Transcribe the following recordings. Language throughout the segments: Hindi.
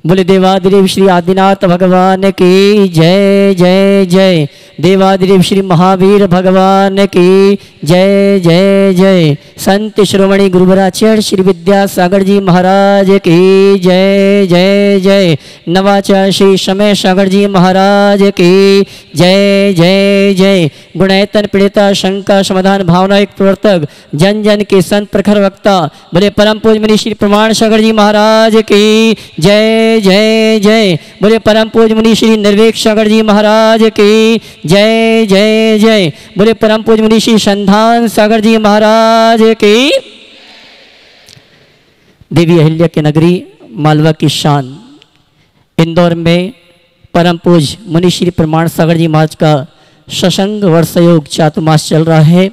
बोले देवादिदेव श्री आदिनाथ भगवान की जय जय जय। देवादिदेव श्री महावीर भगवान की जय जय जय। संत श्रोमणी गुरुवराचार्य श्री विद्यासागर जी महाराज की जय जय जय। नवाचार्य श्री समय सागर जी महाराज की जय जय जय। गुणैतन पीड़िता शंका समाधान भावना एक प्रवर्तक जन जन के संत प्रखर वक्ता बोले परम पूज्य मुनि श्री प्रमाण सागर जी महाराज की जय जय जय। बोले परम पूज्य मुनि श्री निर्वेक सागर जी महाराज की जय जय जय। बोले परम पूज्य मुनि श्री संधान सागर जी महाराज की। देवी अहिल्या की नगरी मालवा की शान इंदौर में परम पूज्य मुनि श्री प्रमाण सागर जी महाराज का सत्संग वर्षयोग चातुर्मास चल रहा है।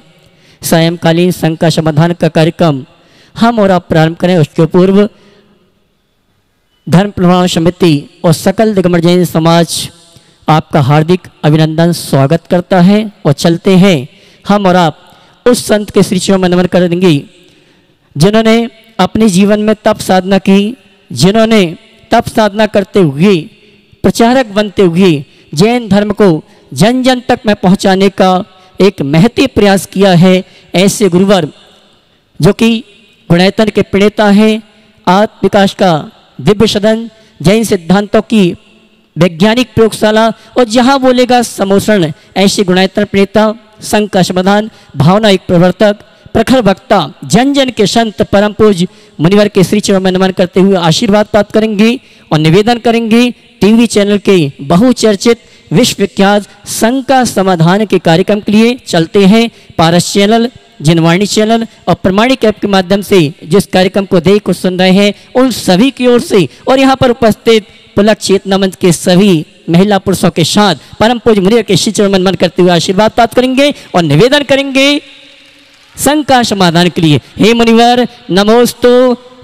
सायंकालीन शंका समाधान का कार्यक्रम हम और आप प्रारंभ करें। उसके पूर्व धर्म प्रभाव समिति और सकल दिगंबर जैन समाज आपका हार्दिक अभिनंदन स्वागत करता है। और चलते हैं हम और आप उस संत के श्री चरणों में नमन करेंगे जिन्होंने अपने जीवन में तप साधना की, जिन्होंने तप साधना करते हुए प्रचारक बनते हुए जैन धर्म को जन जन तक में पहुंचाने का एक महती प्रयास किया है। ऐसे गुरुवर जो कि गुणैतन के प्रणेता हैं, आत्म विकास का दिव्य सदन, जैन सिद्धांतों की वैज्ञानिक प्रयोगशाला और जहां बोलेगा समोषण, ऐसे गुणैतन प्रणेता संघ का समाधान भावना एक प्रवर्तक प्रखर वक्ता जन जन के संत परम पूज्य मुनिवर के श्री चरणों में नमन करते हुए आशीर्वाद प्राप्त करेंगे और निवेदन करेंगे टीवी चैनल के बहुचर्चित विश्वविख्यात संघ का समाधान के कार्यक्रम के लिए। चलते हैं पारस चैनल, जनवाणी चैनल और प्रमाणिक ऐप के माध्यम से जिस कार्यक्रम को देख और सुन रहे हैं उन सभी की ओर से और यहाँ पर उपस्थित पुलक चेतना मंच के सभी महिला पुरुषों के साथ परम पूज्य मुनिवर के श्री चरणों में नमन करते हुए आशीर्वाद प्राप्त करेंगे और निवेदन करेंगे संघ का समाधान के लिए। हे मुनिवर नमोस्तु,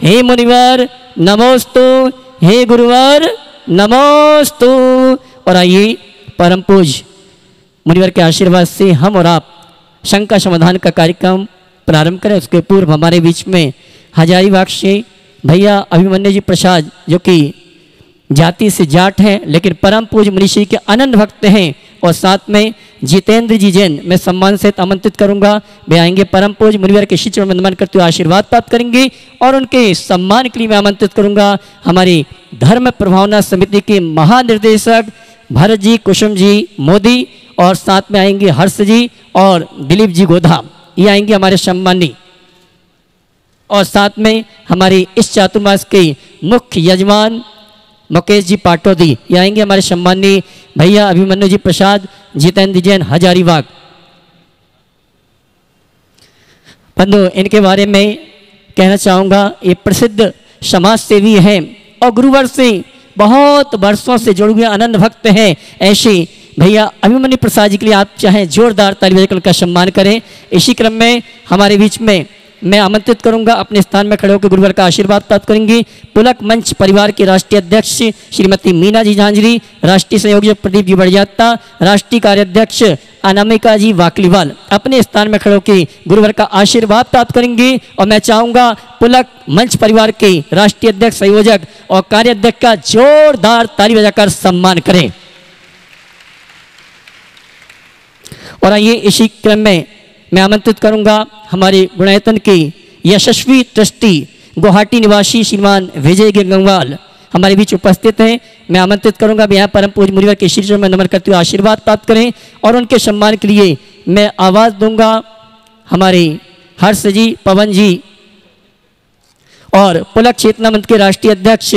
हे मुनिवर नमोस्तु, हे गुरुवर नमोस्तु। और आइए परम पूज्य मुनिवर के आशीर्वाद से हम और आप संघ का समाधान का कार्यक्रम प्रारंभ करें। उसके पूर्व हमारे बीच में हजारीबाग से भैया अभिमन्यु जी प्रसाद जो कि जाति से जाट हैं लेकिन परम पूज्य मुनिश्री के अनंत भक्त हैं और साथ में जितेंद्र जी जैन मैं सम्मान से आमंत्रित करूंगा। वे आएंगे परम पूज्य मुनिवर के श्री चरणों में नमन करते हुए आशीर्वाद प्राप्त करेंगे और उनके सम्मान के लिए मैं आमंत्रित करूंगा हमारी धर्म प्रभावना समिति के महानिर्देशक भरत जी कुसुम जी मोदी और साथ में आएंगे हर्ष जी और दिलीप जी गोधा, ये आएंगे हमारे सम्मानी। और साथ में हमारी इस चातुर्मास के मुख्य यजमान मुकेश जी पाटोदी, ये आएंगे हमारे सम्मानी भैया अभिमन्यु जी प्रसाद जितेंद्र जैन हजारीबाग। बंधु इनके बारे में कहना चाहूँगा, ये प्रसिद्ध समाज सेवी हैं और गुरुवर से बहुत वर्षों से जुड़े हुए अनंत भक्त हैं। ऐसे भैया अभिमन्यु प्रसाद जी के लिए आप चाहें जोरदार ताली बजाकर उनका सम्मान करें। इसी क्रम में हमारे बीच में मैं आमंत्रित करूंगा अपने स्थान में खड़े होकर गुरुवर का आशीर्वाद प्राप्त करेंगे पुलक मंच परिवार के राष्ट्रीय अध्यक्ष श्रीमती मीना जी झांझरी, राष्ट्रीय संयोजक प्रदीप जी बड़जात्ता, राष्ट्रीय कार्याध्यक्ष अनामिका जी वाकलीवाल अपने स्थान में खड़े होकर गुरुवर का आशीर्वाद प्राप्त करेंगे। और मैं चाहूंगा पुलक मंच परिवार के राष्ट्रीय अध्यक्ष संयोजक और कार्याध्यक्ष का जोरदार ताली बजाकर सम्मान करें। और आइए इसी क्रम में मैं आमंत्रित करूंगा हमारे गुणैतन के यशस्वी ट्रस्टी गुवाहाटी निवासी श्रीमान विजय गंगवाल हमारे बीच उपस्थित हैं। मैं आमंत्रित करूंगा यहाँ परम पूज्य मुनिवर के श्री चरणों में नमन करते हुए आशीर्वाद प्राप्त करें और उनके सम्मान के लिए मैं आवाज़ दूंगा हमारे हर्ष जी, पवन जी और पुलक चेतना मंच के राष्ट्रीय अध्यक्ष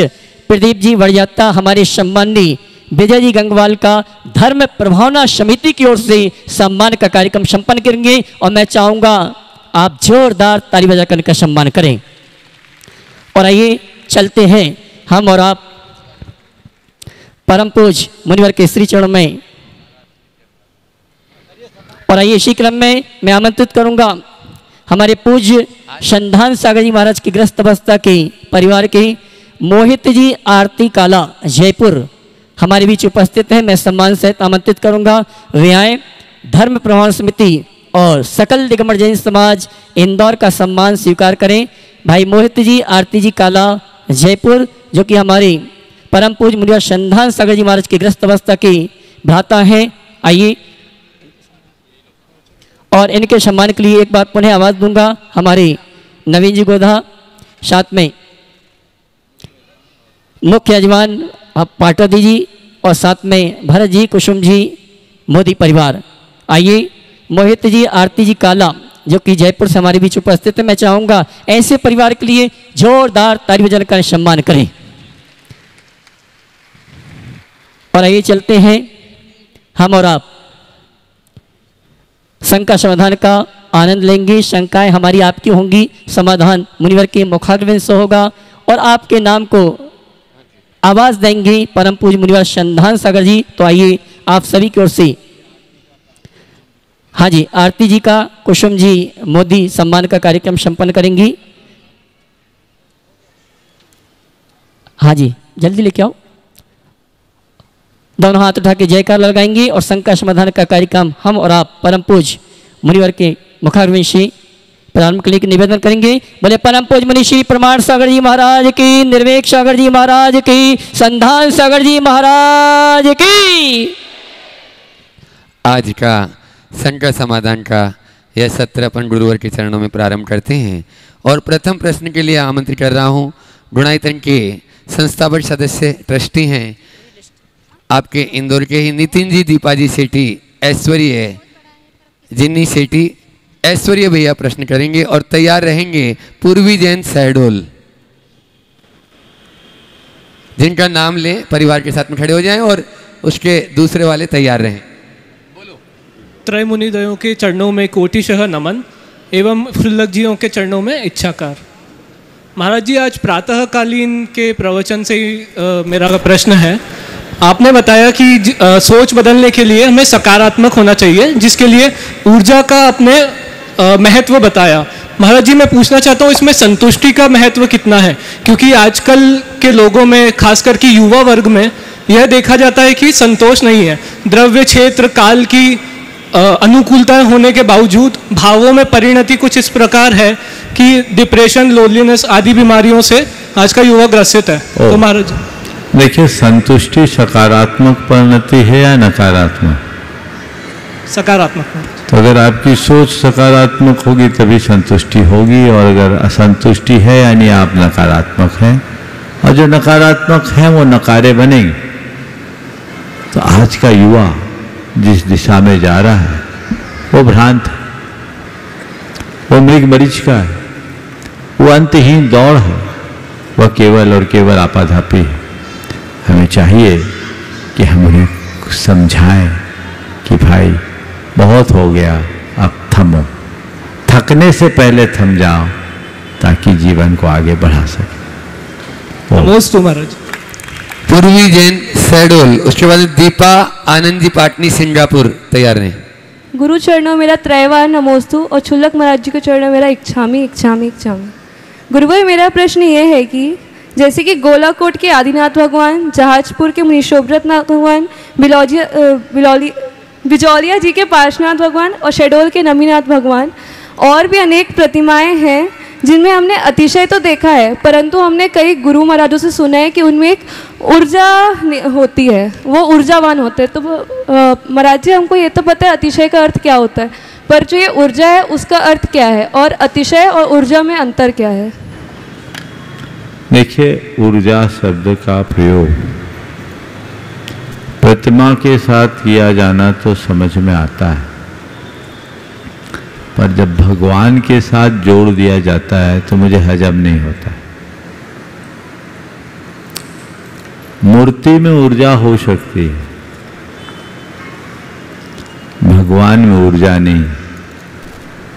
प्रदीप जी बड़जात्ता हमारे सम्मानी विजय जी गंगवाल का धर्म प्रभावना समिति की ओर से सम्मान का कार्यक्रम संपन्न करेंगे। और मैं चाहूंगा आप जोरदार ताली बजाकर इनका सम्मान करें। और आइए चलते हैं हम और आप परम पूज्य मुनिवर के श्री चरणों में। और आइए इसी क्रम में मैं आमंत्रित करूंगा हमारे पूज्य संधान सागर जी महाराज की ग्रस्त अवस्था के परिवार के मोहित जी आरती काला जयपुर हमारे बीच उपस्थित हैं। मैं सम्मान सहित आमंत्रित करूंगा वे आए धर्म प्रभाव समिति और सकल दिगंबर जैन समाज इंदौर का सम्मान स्वीकार करें। भाई मोहित जी आरती जी काला जयपुर जो कि हमारे परम पूज्य मुनिवर संधान सागर जी महाराज की ग्रस्त अवस्था के भ्राता हैं। आइए और इनके सम्मान के लिए एक बार पुनः आवाज़ दूंगा हमारे नवीन जी गोधा, साथ में मुख्य यजमान पाटोदी जी और साथ में भरत जी, कुसुम जी, मोदी परिवार। आइए मोहित जी, आरती जी काला जो कि जयपुर से हमारे बीच उपस्थित है, मैं चाहूँगा ऐसे परिवार के लिए जोरदार ताली बजाकर कर सम्मान करें। और आइए चलते हैं हम और आप शंका समाधान का आनंद लेंगे। शंकाएं हमारी आपकी होंगी, समाधान मुनिवर के मुखारविंद से होगा और आपके नाम को आवाज़ देंगे परम पूज्य मुनिवर संधान सागर जी। तो आइए आप सभी की ओर से हाँ जी, आरती जी का, कुसुम जी, मोदी सम्मान का कार्यक्रम संपन्न करेंगी। हाँ जी, जल्दी लेके आओ। दोनों हाथ उठा के जयकार लगाएंगे और शंका समाधान का कार्यक्रम हम और आप परम पूज्य मुनिवर के मुखारविंद से प्रारंभ करने की निवेदन करेंगे। बोले परम पूज्य मुनि श्री प्रमाण सागर जी महाराज की, निर्वेक सागर जी महाराज की, संधान सागर जी महाराज की। आज का शंका समाधान का यह सत्र अपन गुरुवर के चरणों में प्रारंभ करते हैं और प्रथम प्रश्न के लिए आमंत्रित कर रहा हूँ गुणायतन के संस्थापक सदस्य ट्रस्टी हैं आपके इंदौर के ही नितिन जी, दीपा जी सेठी, ऐश्वर्य जिन्नी सेठी, ऐश्वर्य भैया प्रश्न करेंगे और तैयार रहेंगे पूर्वी जैन शहडोल, जिनका नाम लें परिवार के साथ में खड़े हो जाएं और उसके दूसरे वाले तैयार रहें। त्रय मुनिदयों के चरणों में कोटिशः नमन एवं फुल्लक जियों के चरणों में इच्छाकार। महाराज जी, आज प्रातःकालीन के प्रवचन से ही मेरा प्रश्न है। आपने बताया कि सोच बदलने के लिए हमें सकारात्मक होना चाहिए, जिसके लिए ऊर्जा का आपने महत्व बताया। महाराज जी, मैं पूछना चाहता हूँ इसमें संतुष्टि का महत्व कितना है, क्योंकि आजकल के लोगों में खास करके युवा वर्ग में यह देखा जाता है कि संतोष नहीं है। द्रव्य क्षेत्र काल की अनुकूलता होने के बावजूद भावों में परिणति कुछ इस प्रकार है कि डिप्रेशन, लोनलीनेस आदि बीमारियों से आज का युवा ग्रसित है। तो महाराज देखिए, संतुष्टि सकारात्मक परिणति है या नकारात्मक? सकारात्मक। तो अगर आपकी सोच सकारात्मक होगी तभी संतुष्टि होगी, और अगर असंतुष्टि है यानी आप नकारात्मक हैं, और जो नकारात्मक हैं वो नकारे बनेंगे। तो आज का युवा जिस दिशा में जा रहा है वो भ्रांत है, वो मृग मरीचिका है, वो अंतहीन दौड़ है, वह केवल और केवल आपाधापी है। हमें चाहिए कि हम उन्हें समझाएं कि भाई बहुत हो गया, अब थमो, थकने से पहले थम जाओ ताकि जीवन को आगे बढ़ा सके। नमस्ते महाराज। पूर्वी जैन शहडोल, उसके बाद दीपा आनंद जी पाटनी सिंगापुर, तैयार रहें। गुरु चरणों मेरा त्रैवार नमोस्तु और छुल्लक महाराज जी के चरणों मेरा इच्छामी इच्छामी इच्छामी। गुरुभाई, मेरा प्रश्न ये है कि जैसे कि गोलाकोट के आदिनाथ भगवान, जहाजपुर के मुनीश्वरनाथ भगवान, बिजौलिया जी के पार्श्वनाथ भगवान और शहडोल के नमीनाथ भगवान, और भी अनेक प्रतिमाएं हैं जिनमें हमने अतिशय तो देखा है, परंतु हमने कई गुरु महाराजों से सुना है कि उनमें एक ऊर्जा होती है, वो ऊर्जावान होते हैं। तो महाराज जी, हमको ये तो पता है अतिशय का अर्थ क्या होता है, पर जो ये ऊर्जा है उसका अर्थ क्या है, और अतिशय और ऊर्जा में अंतर क्या है? देखिए, ऊर्जा शब्द का प्रयोग प्रतिमा के साथ किया जाना तो समझ में आता है, पर जब भगवान के साथ जोड़ दिया जाता है तो मुझे हजम नहीं होता। मूर्ति में ऊर्जा हो सकती है, भगवान में ऊर्जा नहीं,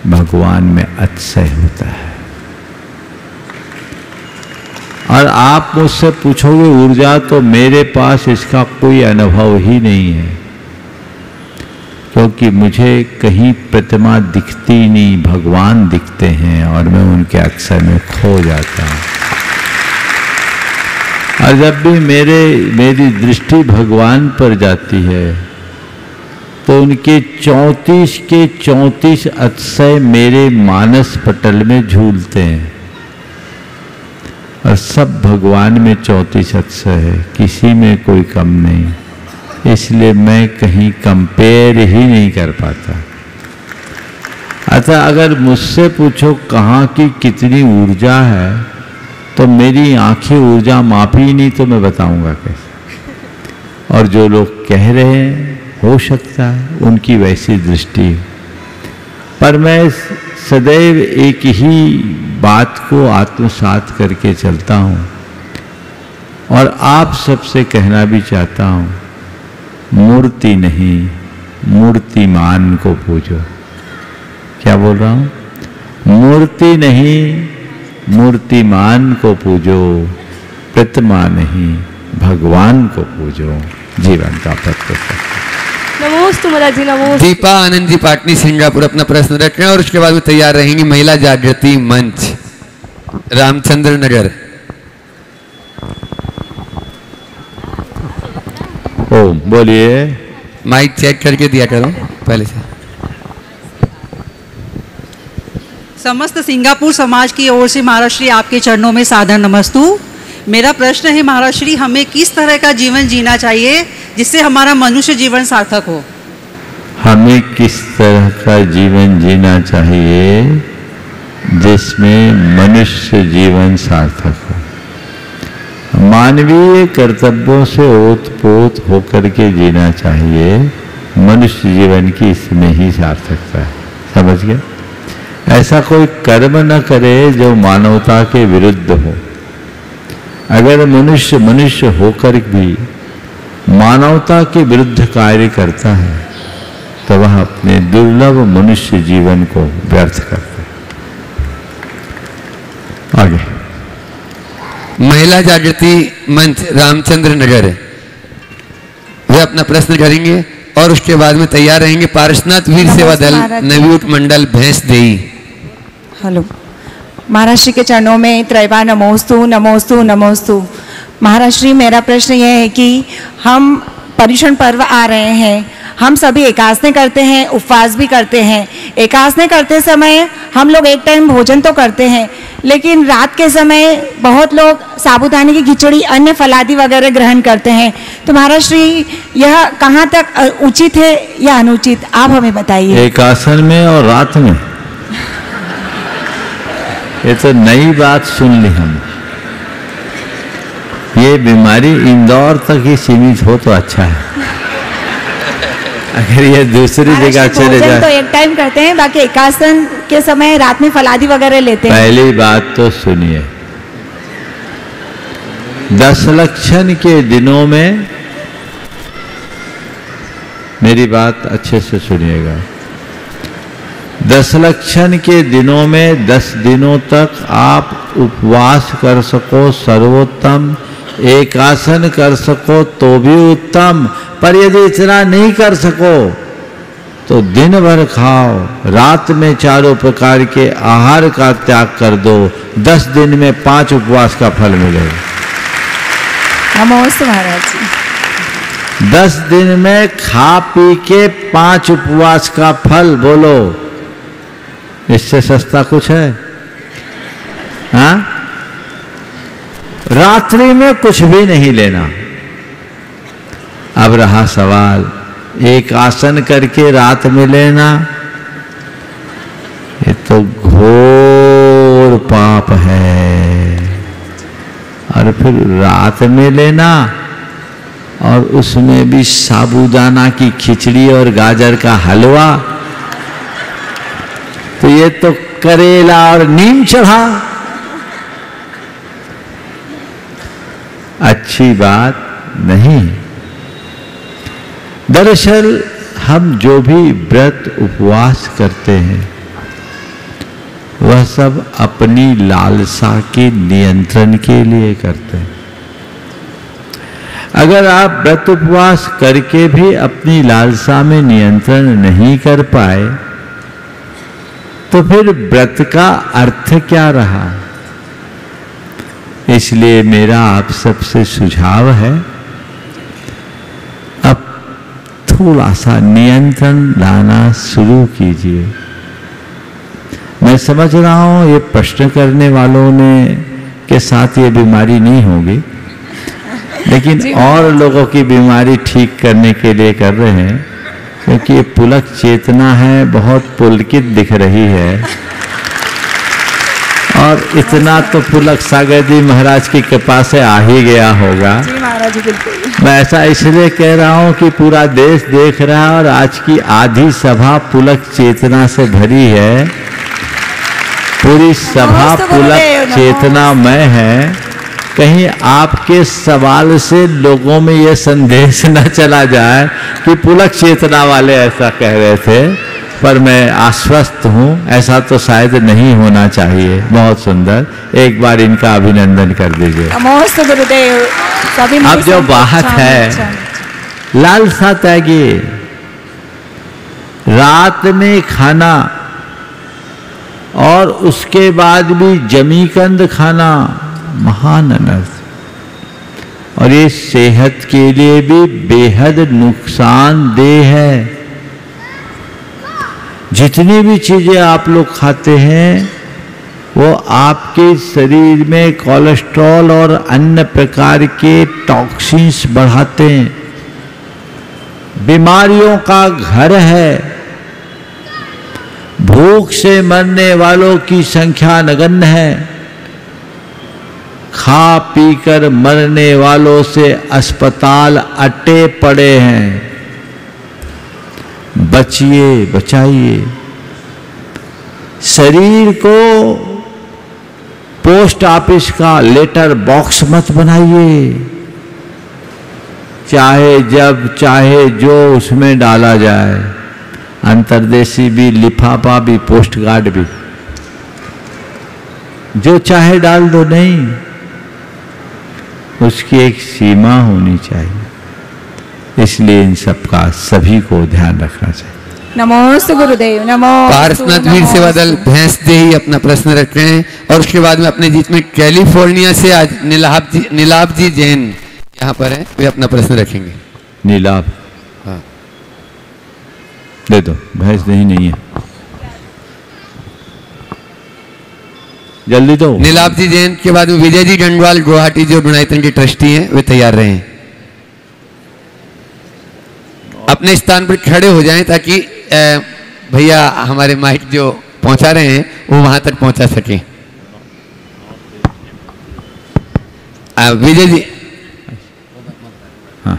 भगवान में अतिशय होता है। और आप मुझसे पूछोगे ऊर्जा, तो मेरे पास इसका कोई अनुभव ही नहीं है, क्योंकि मुझे कहीं प्रतिमा दिखती नहीं, भगवान दिखते हैं और मैं उनके अक्षर में खो जाता हूँ। और जब भी मेरी दृष्टि भगवान पर जाती है तो उनके 34 के 34 अतिशय मेरे मानस पटल में झूलते हैं। और सब भगवान में 34 अंश है, किसी में कोई कम नहीं, इसलिए मैं कहीं कंपेयर ही नहीं कर पाता। अतः अगर मुझसे पूछो कहाँ की कितनी ऊर्जा है, तो मेरी आंखें ऊर्जा मापी ही नहीं, तो मैं बताऊंगा कैसे। और जो लोग कह रहे हैं हो सकता है उनकी वैसी दृष्टि, पर मैं सदैव एक ही बात को आत्मसात करके चलता हूँ और आप सबसे कहना भी चाहता हूँ, मूर्ति नहीं मूर्तिमान को पूजो। क्या बोल रहा हूँ? मूर्ति नहीं मूर्तिमान को पूजो, प्रतिमा नहीं भगवान को पूजो, जीवन का प्रत्यक्ष। नमोस्तु महाराज जी, नमोस्तु। दीपा आनंद जी पाटनी सिंगापुर अपना प्रश्न रखें और उसके बाद वो तैयार रहेंगी महिला जागृति मंच रामचंद्र नगर। ओम बोलिए। माइक चेक करके दिया करो पहले से। समस्त सिंगापुर समाज की ओर से महाराज श्री आपके चरणों में सादर नमस्तु। मेरा प्रश्न है महाराज श्री, हमें किस तरह का जीवन जीना चाहिए जिससे हमारा मनुष्य जीवन सार्थक हो? हमें किस तरह का जीवन जीना चाहिए जिसमें मनुष्य जीवन सार्थक हो? मानवीय कर्तव्यों से ओतप्रोत होकर के जीना चाहिए। मनुष्य जीवन की इसमें ही सार्थकता है। समझ गया? ऐसा कोई कर्म न करे जो मानवता के विरुद्ध हो। अगर मनुष्य मनुष्य होकर भी मानवता के विरुद्ध कार्य करता है तो वह अपने दुर्लभ मनुष्य जीवन को व्यर्थ करता है। आगे महिला जागृति मंच रामचंद्र नगर, वे अपना प्रश्न करेंगे और उसके बाद में तैयार रहेंगे पार्श्वनाथ वीर सेवा दल नवयुग मंडल भैंस देई। हेलो, महाराज श्री के चरणों में त्रैवा नमोस्तु नमोस्तु नमोस्तु। महाराज श्री, मेरा प्रश्न यह है कि हम पर्युषण पर्व आ रहे हैं, हम सभी एकादशी करते हैं, उपवास भी करते हैं। एकादशी करते समय हम लोग एक टाइम भोजन तो करते हैं, लेकिन रात के समय बहुत लोग साबूदाने की खिचड़ी अन्य फलादि वगैरह ग्रहण करते हैं। तो महाराज श्री, यह कहाँ तक उचित है या अनुचित, आप हमें बताइए। एकादशी में और रात में, ये तो नई बात सुन ली हम। ये बीमारी इंदौर तक ही सीमित हो तो अच्छा है, अगर ये दूसरी जगह चले जाए तो एक टाइम करते हैं, बाकी एकादशी के समय रात में फलादी वगैरह लेते हैं। पहली बात तो सुनिए, 10 लक्षण के दिनों में, मेरी बात अच्छे से सुनिएगा, 10 लक्षण के दिनों में 10 दिनों तक आप उपवास कर सको सर्वोत्तम, एकासन कर सको तो भी उत्तम, पर यदि इतना नहीं कर सको तो दिन भर खाओ, रात में चारों प्रकार के आहार का त्याग कर दो, 10 दिन में 5 उपवास का फल मिलेगा। नमोस्तु महाराज जी। 10 दिन में खा पी के 5 उपवास का फल, बोलो इससे सस्ता कुछ है? हाँ? रात्रि में कुछ भी नहीं लेना। अब रहा सवाल, एक आसन करके रात में लेना, ये तो घोर पाप है। और फिर रात में लेना और उसमें भी साबूदाना की खिचड़ी और गाजर का हलवा, तो ये तो करेला और नीम चढ़ा। अच्छी बात नहीं। दरअसल हम जो भी व्रत उपवास करते हैं वह सब अपनी लालसा के नियंत्रण के लिए करते हैं। अगर आप व्रत उपवास करके भी अपनी लालसा में नियंत्रण नहीं कर पाए तो फिर व्रत का अर्थ क्या रहा? इसलिए मेरा आप सबसे सुझाव है, अब थोड़ा सा नियंत्रण लाना शुरू कीजिए। मैं समझ रहा हूं ये प्रश्न करने वालों ने के साथ ये बीमारी नहीं होगी, लेकिन और लोगों की बीमारी ठीक करने के लिए कर रहे हैं, क्योंकि ये पुलक चेतना है, बहुत पुलकित दिख रही है। और इतना तो पुलक सागर जी महाराज की कृपा से आ ही गया होगा। जी महाराज जी बिल्कुल। मैं ऐसा इसलिए कह रहा हूं कि पूरा देश देख रहा है और आज की आधी सभा पुलक चेतना से भरी है। पूरी सभा पुलक चेतनामय है। कहीं आपके सवाल से लोगों में यह संदेश न चला जाए कि पुलक चेतना वाले ऐसा कह रहे थे, पर मैं आश्वस्त हूं ऐसा तो शायद नहीं होना चाहिए। बहुत सुंदर, एक बार इनका अभिनंदन कर दीजिए। नमोस्तु गुरुदेव। अब जो बात है लालसा त्यागी, रात में खाना और उसके बाद भी जमीकंद खाना महान अनर्थ, और ये सेहत के लिए भी बेहद नुकसानदेह है। जितनी भी चीजें आप लोग खाते हैं वो आपके शरीर में कोलेस्ट्रॉल और अन्य प्रकार के टॉक्सिन्स बढ़ाते हैं, बीमारियों का घर है। भूख से मरने वालों की संख्या नगण्य है, खा पीकर मरने वालों से अस्पताल अटे पड़े हैं। बचिए, बचाइए। शरीर को पोस्ट ऑफिस का लेटर बॉक्स मत बनाइए, चाहे जब चाहे जो उसमें डाला जाए, अंतर्देशी भी, लिफाफा भी, पोस्ट कार्ड भी, जो चाहे डाल दो। नहीं, उसकी एक सीमा होनी चाहिए। इसलिए इन सब का सभी को ध्यान रखना चाहिए। नमोस्तु गुरुदेव। नमो पारसनाथ वीर सेवा दल भैंस दे ही अपना प्रश्न रख रहे हैं, और उसके बाद में अपने जीत में कैलिफोर्निया से आज नीलाभ जी जैन यहाँ पर हैं, वे अपना प्रश्न रखेंगे। नीलाभ, हाँ दे दो, भैंस दही नहीं है, जल्दी दो। नीलाभ जी जैन के बाद में विजय जी डंडवाल गुवाहाटी जो डुनाइतन के ट्रस्टी हैं, वे तैयार रहें। अपने स्थान पर खड़े हो जाएं ताकि भैया हमारे माइक जो पहुंचा रहे हैं वो वहां तक पहुंचा सकें। विजय जी, हाँ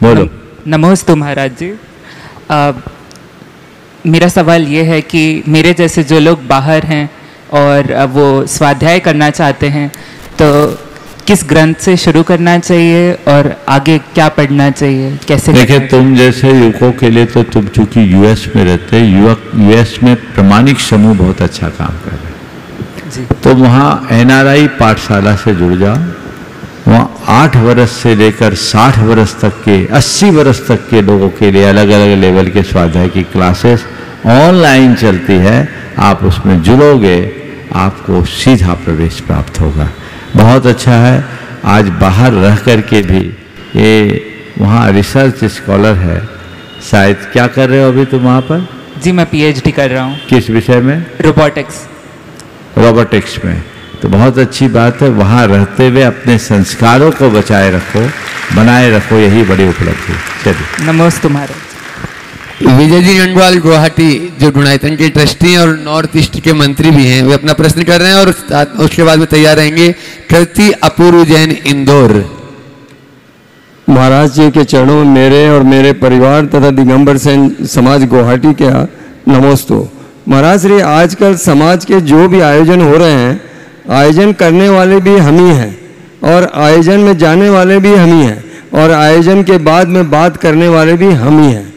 बोलो। नमोस्तु महाराज जी। मेरा सवाल ये है कि मेरे जैसे जो लोग बाहर हैं और वो स्वाध्याय करना चाहते हैं, तो किस ग्रंथ से शुरू करना चाहिए और आगे क्या पढ़ना चाहिए, कैसे? देखिए, तुम जैसे युवकों के लिए तो तुम चूंकि यूएस में रहते हैं, युवक यूएस में प्रमाणिक समूह बहुत अच्छा काम कर रहे हैं जी। तो वहाँ एनआरआई पाठशाला से जुड़ जाओ। वहाँ 8 वर्ष से लेकर 60 वर्ष तक के, 80 वर्ष तक के लोगों के लिए अलग अलग लेवल के स्वाध्याय की क्लासेस ऑनलाइन चलती है। आप उसमें जुड़ोगे, आपको सीधा प्रवेश प्राप्त होगा। बहुत अच्छा है। आज बाहर रह कर के भी ये वहाँ रिसर्च स्कॉलर है। शायद क्या कर रहे हो अभी तुम वहाँ पर? जी मैं पीएचडी कर रहा हूँ। किस विषय में? रोबोटिक्स। रोबोटिक्स में। तो बहुत अच्छी बात है। वहाँ रहते हुए अपने संस्कारों को बचाए रखो, बनाए रखो, यही बड़ी उपलब्धि। चलिए, नमस्ते महाराज। विजय जी डंडवाल गुवाहाटी जो डुनाइतन के ट्रस्टी हैं और नॉर्थ ईस्ट के मंत्री भी हैं, वे अपना प्रश्न कर रहे हैं, और उसके बाद में तैयार रहेंगे कृति अपूर्व जैन इंदौर। महाराज जी के चरणों में मेरे और मेरे परिवार तथा दिगंबर सेन समाज गुवाहाटी के नमोस्तु। महाराज श्री, आजकल समाज के जो भी आयोजन हो रहे हैं, आयोजन करने वाले भी हम ही हैं और आयोजन में जाने वाले भी हम ही हैं और आयोजन के बाद में बात करने वाले भी हम ही हैं।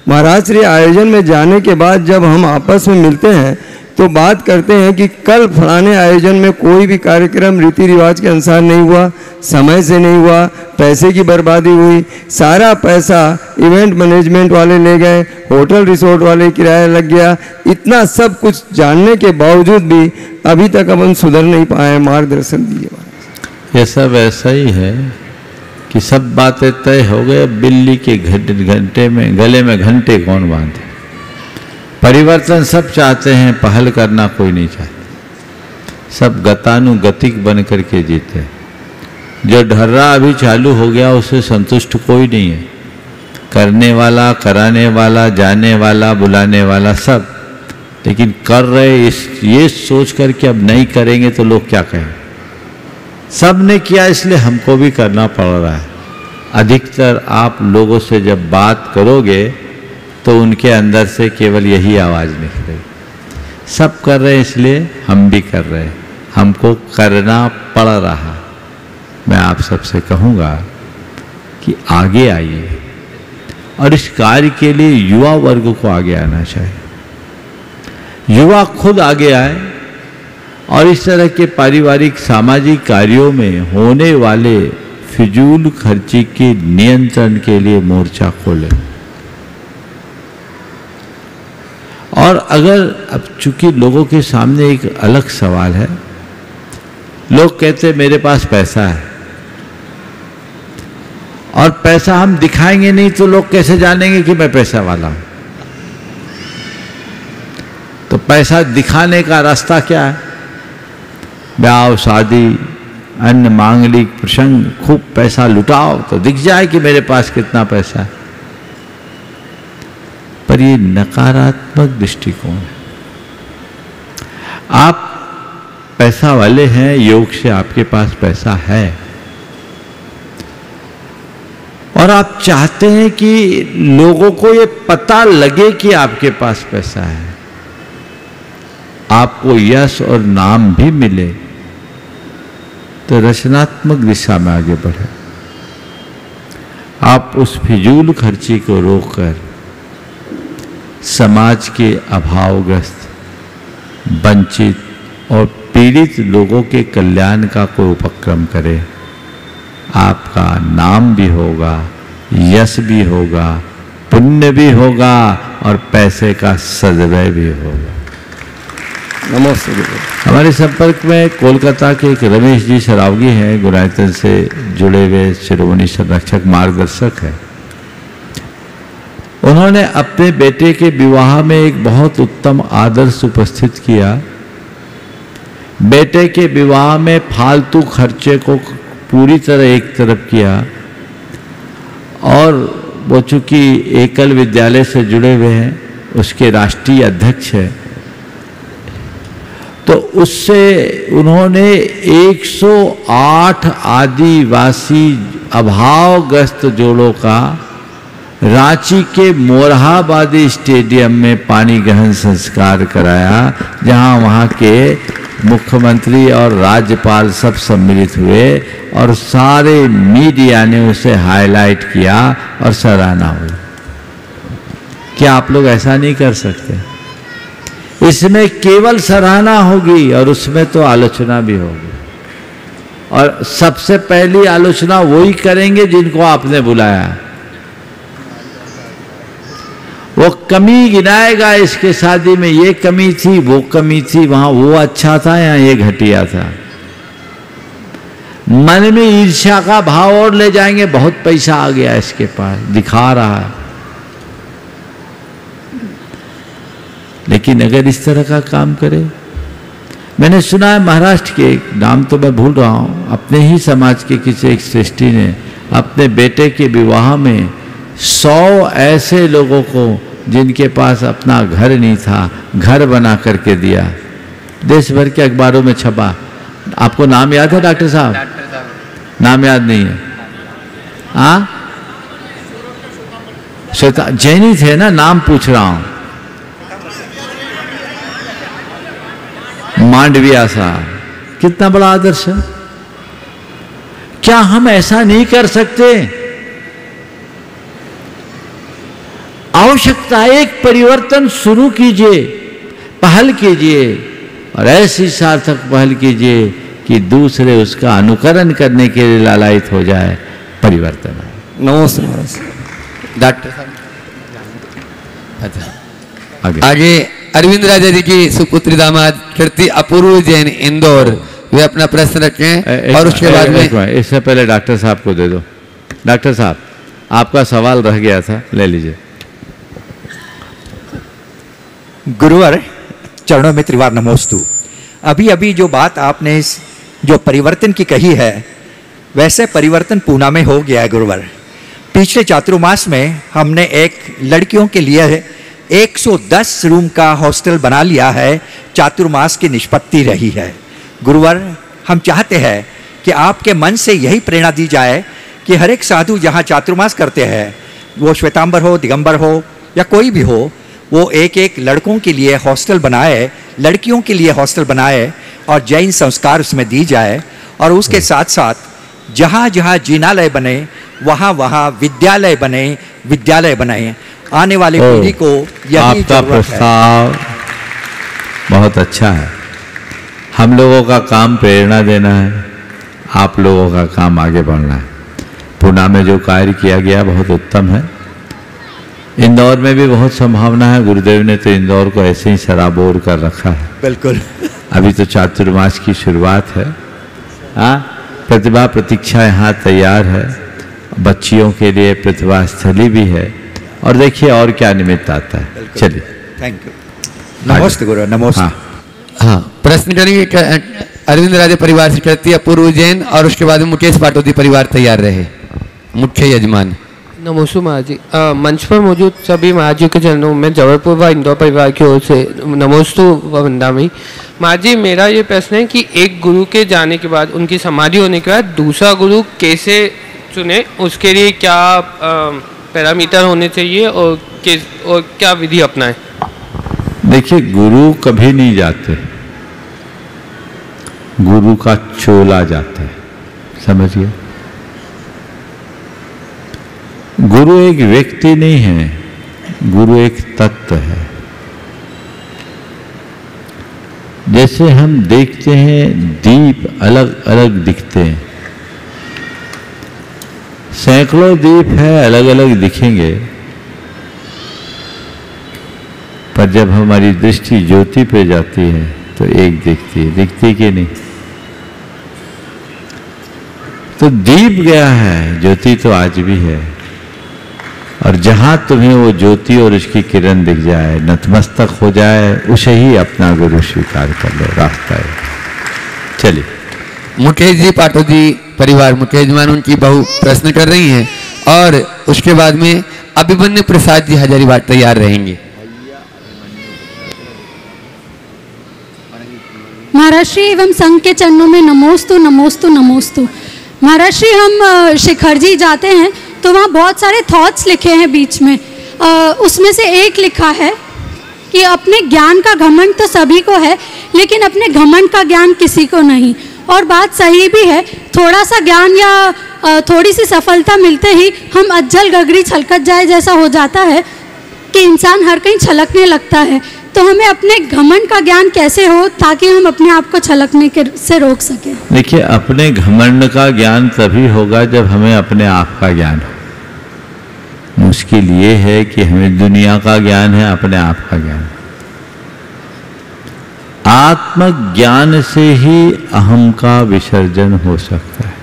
महाराज श्री, आयोजन में जाने के बाद जब हम आपस में मिलते हैं तो बात करते हैं कि कल फलाने आयोजन में कोई भी कार्यक्रम रीति रिवाज के अनुसार नहीं हुआ, समय से नहीं हुआ, पैसे की बर्बादी हुई, सारा पैसा इवेंट मैनेजमेंट वाले ले गए, होटल रिसोर्ट वाले किराया लग गया। इतना सब कुछ जानने के बावजूद भी अभी तक अपन सुधर नहीं पाए। मार्गदर्शन दीजिए। ये सब ऐसा ही है कि सब बातें तय हो गए। बिल्ली के घंटे में, गले में घंटे कौन बांधे? परिवर्तन सब चाहते हैं, पहल करना कोई नहीं चाहता। सब गतानुगतिक बन करके जीते। जो ढर्रा अभी चालू हो गया उससे संतुष्ट कोई नहीं है, करने वाला, कराने वाला, जाने वाला, बुलाने वाला सब, लेकिन कर रहे ये सोच कर कि अब नहीं करेंगे तो लोग क्या कहें। सब ने किया इसलिए हमको भी करना पड़ रहा है। अधिकतर आप लोगों से जब बात करोगे तो उनके अंदर से केवल यही आवाज़ निकलेगी, सब कर रहे हैं इसलिए हम भी कर रहे हैं, हमको करना पड़ रहा। मैं आप सबसे कहूँगा कि आगे आइए और इस कार्य के लिए युवा वर्ग को आगे आना चाहिए। युवा खुद आगे आए और इस तरह के पारिवारिक सामाजिक कार्यों में होने वाले फिजूल खर्ची के नियंत्रण के लिए मोर्चा खोले। और अगर अब चूंकि लोगों के सामने एक अलग सवाल है, लोग कहते मेरे पास पैसा है और पैसा हम दिखाएंगे नहीं तो लोग कैसे जानेंगे कि मैं पैसा वाला हूं। तो पैसा दिखाने का रास्ता क्या है? ब्याह शादी, अन्य मांगलिक प्रसंग, खूब पैसा लुटाओ तो दिख जाए कि मेरे पास कितना पैसा है। पर ये नकारात्मक दृष्टिकोण है। आप पैसा वाले हैं, योग से आपके पास पैसा है और आप चाहते हैं कि लोगों को ये पता लगे कि आपके पास पैसा है, आपको यश और नाम भी मिले, तो रचनात्मक दिशा में आगे बढ़े। आप उस फिजूल खर्ची को रोककर समाज के अभावग्रस्त, वंचित और पीड़ित लोगों के कल्याण का कोई उपक्रम करें। आपका नाम भी होगा, यश भी होगा, पुण्य भी होगा और पैसे का सद्व्यय भी होगा। नमस्ते। हमारे संपर्क में कोलकाता के एक रमेश जी सरावगी हैं, गुणायतन से जुड़े हुए शिरोमणि संरक्षक मार्गदर्शक हैं। उन्होंने अपने बेटे के विवाह में एक बहुत उत्तम आदर्श उपस्थित किया। बेटे के विवाह में फालतू खर्चे को पूरी तरह एक तरफ किया और वो चूंकि एकल विद्यालय से जुड़े हुए हैं, उसके राष्ट्रीय अध्यक्ष हैं, तो उससे उन्होंने 108 आदिवासी अभावग्रस्त जोड़ों का रांची के मोरहाबादी स्टेडियम में पानी ग्रहण संस्कार कराया, जहां वहां के मुख्यमंत्री और राज्यपाल सब सम्मिलित हुए और सारे मीडिया ने उसे हाईलाइट किया और सराहना हुई। क्या आप लोग ऐसा नहीं कर सकते? इसमें केवल सराहना होगी और उसमें तो आलोचना भी होगी, और सबसे पहली आलोचना वही करेंगे जिनको आपने बुलाया। वो कमी गिनाएगा, इसके शादी में ये कमी थी, वो कमी थी, वहां वो अच्छा था, यहाँ ये घटिया था। मन में ईर्ष्या का भाव और ले जाएंगे, बहुत पैसा आ गया इसके पास, दिखा रहा है। लेकिन अगर इस तरह का काम करे, मैंने सुना है महाराष्ट्र के, नाम तो मैं भूल रहा हूं, अपने ही समाज के किसी एक श्रेष्ठी ने अपने बेटे के विवाह में 100 ऐसे लोगों को जिनके पास अपना घर नहीं था, घर बना करके दिया। देश भर के अखबारों में छपा। आपको नाम याद है डॉक्टर साहब? नाम याद नहीं है? हाँ, श्वेता जैनी थे ना, नाम पूछ रहा हूं। मांडविया साहब, कितना बड़ा आदर्श है। क्या हम ऐसा नहीं कर सकते? आवश्यकता है, एक परिवर्तन शुरू कीजिए, पहल कीजिए और ऐसी सार्थक पहल कीजिए कि दूसरे उसका अनुकरण करने के लिए लालायित हो जाए, परिवर्तन है। नमस्ते डॉक्टर साहब। अच्छा, आगे अरविंद राजा जी की सुपुत्री दामाद कीर्ति अपूर्व जैन इंदौर, वे अपना प्रश्न रखें और उसके बाद में इससे पहले डॉक्टर साहब को दे दो। डॉक्टर साहब, आपका सवाल रह गया था, ले लीजिए। गुरुवर चरणों में त्रिवार नमोस्तु। अभी अभी जो बात आपने जो परिवर्तन की कही है, वैसे परिवर्तन पूना में हो गया है गुरुवर। पिछले चातुर्मास में हमने एक लड़कियों के लिए 110 रूम का हॉस्टल बना लिया है, चातुर्मास की निष्पत्ति रही है। गुरुवर, हम चाहते हैं कि आपके मन से यही प्रेरणा दी जाए कि हर एक साधु जहाँ चातुर्मास करते हैं, वो श्वेतांबर हो, दिगंबर हो या कोई भी हो, वो एक एक लड़कों के लिए हॉस्टल बनाए, लड़कियों के लिए हॉस्टल बनाए और जैन संस्कार उसमें दी जाए। और उसके साथ साथ जहाँ जहाँ जिनालय बने वहाँ वहाँ विद्यालय बने, विद्यालय बनाए। आने वाली पीढ़ी को यही आपका प्रस्ताव बहुत अच्छा है। हम लोगों का काम प्रेरणा देना है, आप लोगों का काम आगे बढ़ना है। पुणे में जो कार्य किया गया बहुत उत्तम है। इंदौर में भी बहुत संभावना है। गुरुदेव ने तो इंदौर को ऐसे ही सराबोर कर रखा है। बिल्कुल। अभी तो चातुर्मास की शुरुआत है। हाँ, प्रतिभा प्रतीक्षा यहाँ तैयार है, बच्चियों के लिए प्रतिभा स्थली भी है। और देखिए और क्या निमित्त आता है। चलिए, थैंक यू। नमस्ते गुरु, नमस्ते। हाँ, प्रश्न करेंगे अरविंद राजे परिवार से करती है अपूर्व जैन, और उसके बाद में मुकेश पाटोदी परिवार तैयार रहे, मुख्य यजमान। नमोस्तु महाराज जी। मंच पर मौजूद सभी महाराज जी के चरणों में जबलपुर व इंदौर परिवार की ओर से नमोस्तु व वंदनामि। महाराज जी, मेरा ये प्रश्न है कि एक गुरु के जाने के बाद, उनकी समाधि होने के बाद दूसरा गुरु कैसे चुने, उसके लिए क्या पैरामीटर होने चाहिए और क्या विधि अपनाएं? देखिए, गुरु कभी नहीं जाते, गुरु का चोला जाता है, समझिए। गुरु एक व्यक्ति नहीं है, गुरु एक तत्व है। जैसे हम देखते हैं दीप अलग अलग दिखते हैं, सैकड़ों दीप है, अलग अलग दिखेंगे, पर जब हमारी दृष्टि ज्योति पे जाती है तो एक दिखती है, दिखती कि नहीं? तो दीप गया है, ज्योति तो आज भी है। और जहां तुम्हें वो ज्योति और उसकी किरण दिख जाए, नतमस्तक हो जाए, उसे ही अपना गुरु स्वीकार कर लो, रास्ता है। चलिए, मुकेश जी पाटोदी परिवार, मुख्य यजमान, उनकी बहू प्रश्न कर रही हैं, और उसके बाद में अभिमन्यु प्रसाद जी हजारीबाग तैयार रहेंगे। महाराज श्री एवं संघ के चरणों में नमोस्तु नमोस्तु नमोस्तु। महाराज श्री, हम शिखर जी जाते हैं तो वहाँ बहुत सारे थॉट्स लिखे हैं बीच में। उसमें से एक लिखा है कि अपने ज्ञान का घमंड तो सभी को है, लेकिन अपने घमंड का ज्ञान किसी को नहीं। और बात सही भी है, थोड़ा सा ज्ञान या थोड़ी सी सफलता मिलते ही हम अज्जल गगरी छलकत जाए जैसा हो जाता है कि इंसान हर कहीं छलकने लगता है। तो हमें अपने घमंड का ज्ञान कैसे हो ताकि हम अपने आप को छलकने से रोक सकें? देखिए, अपने घमंड का ज्ञान तभी होगा जब हमें अपने आप का ज्ञान हो। मुश्किल ये है कि हमें दुनिया का ज्ञान है, अपने आप का ज्ञान। आत्मज्ञान से ही अहम का विसर्जन हो सकता है।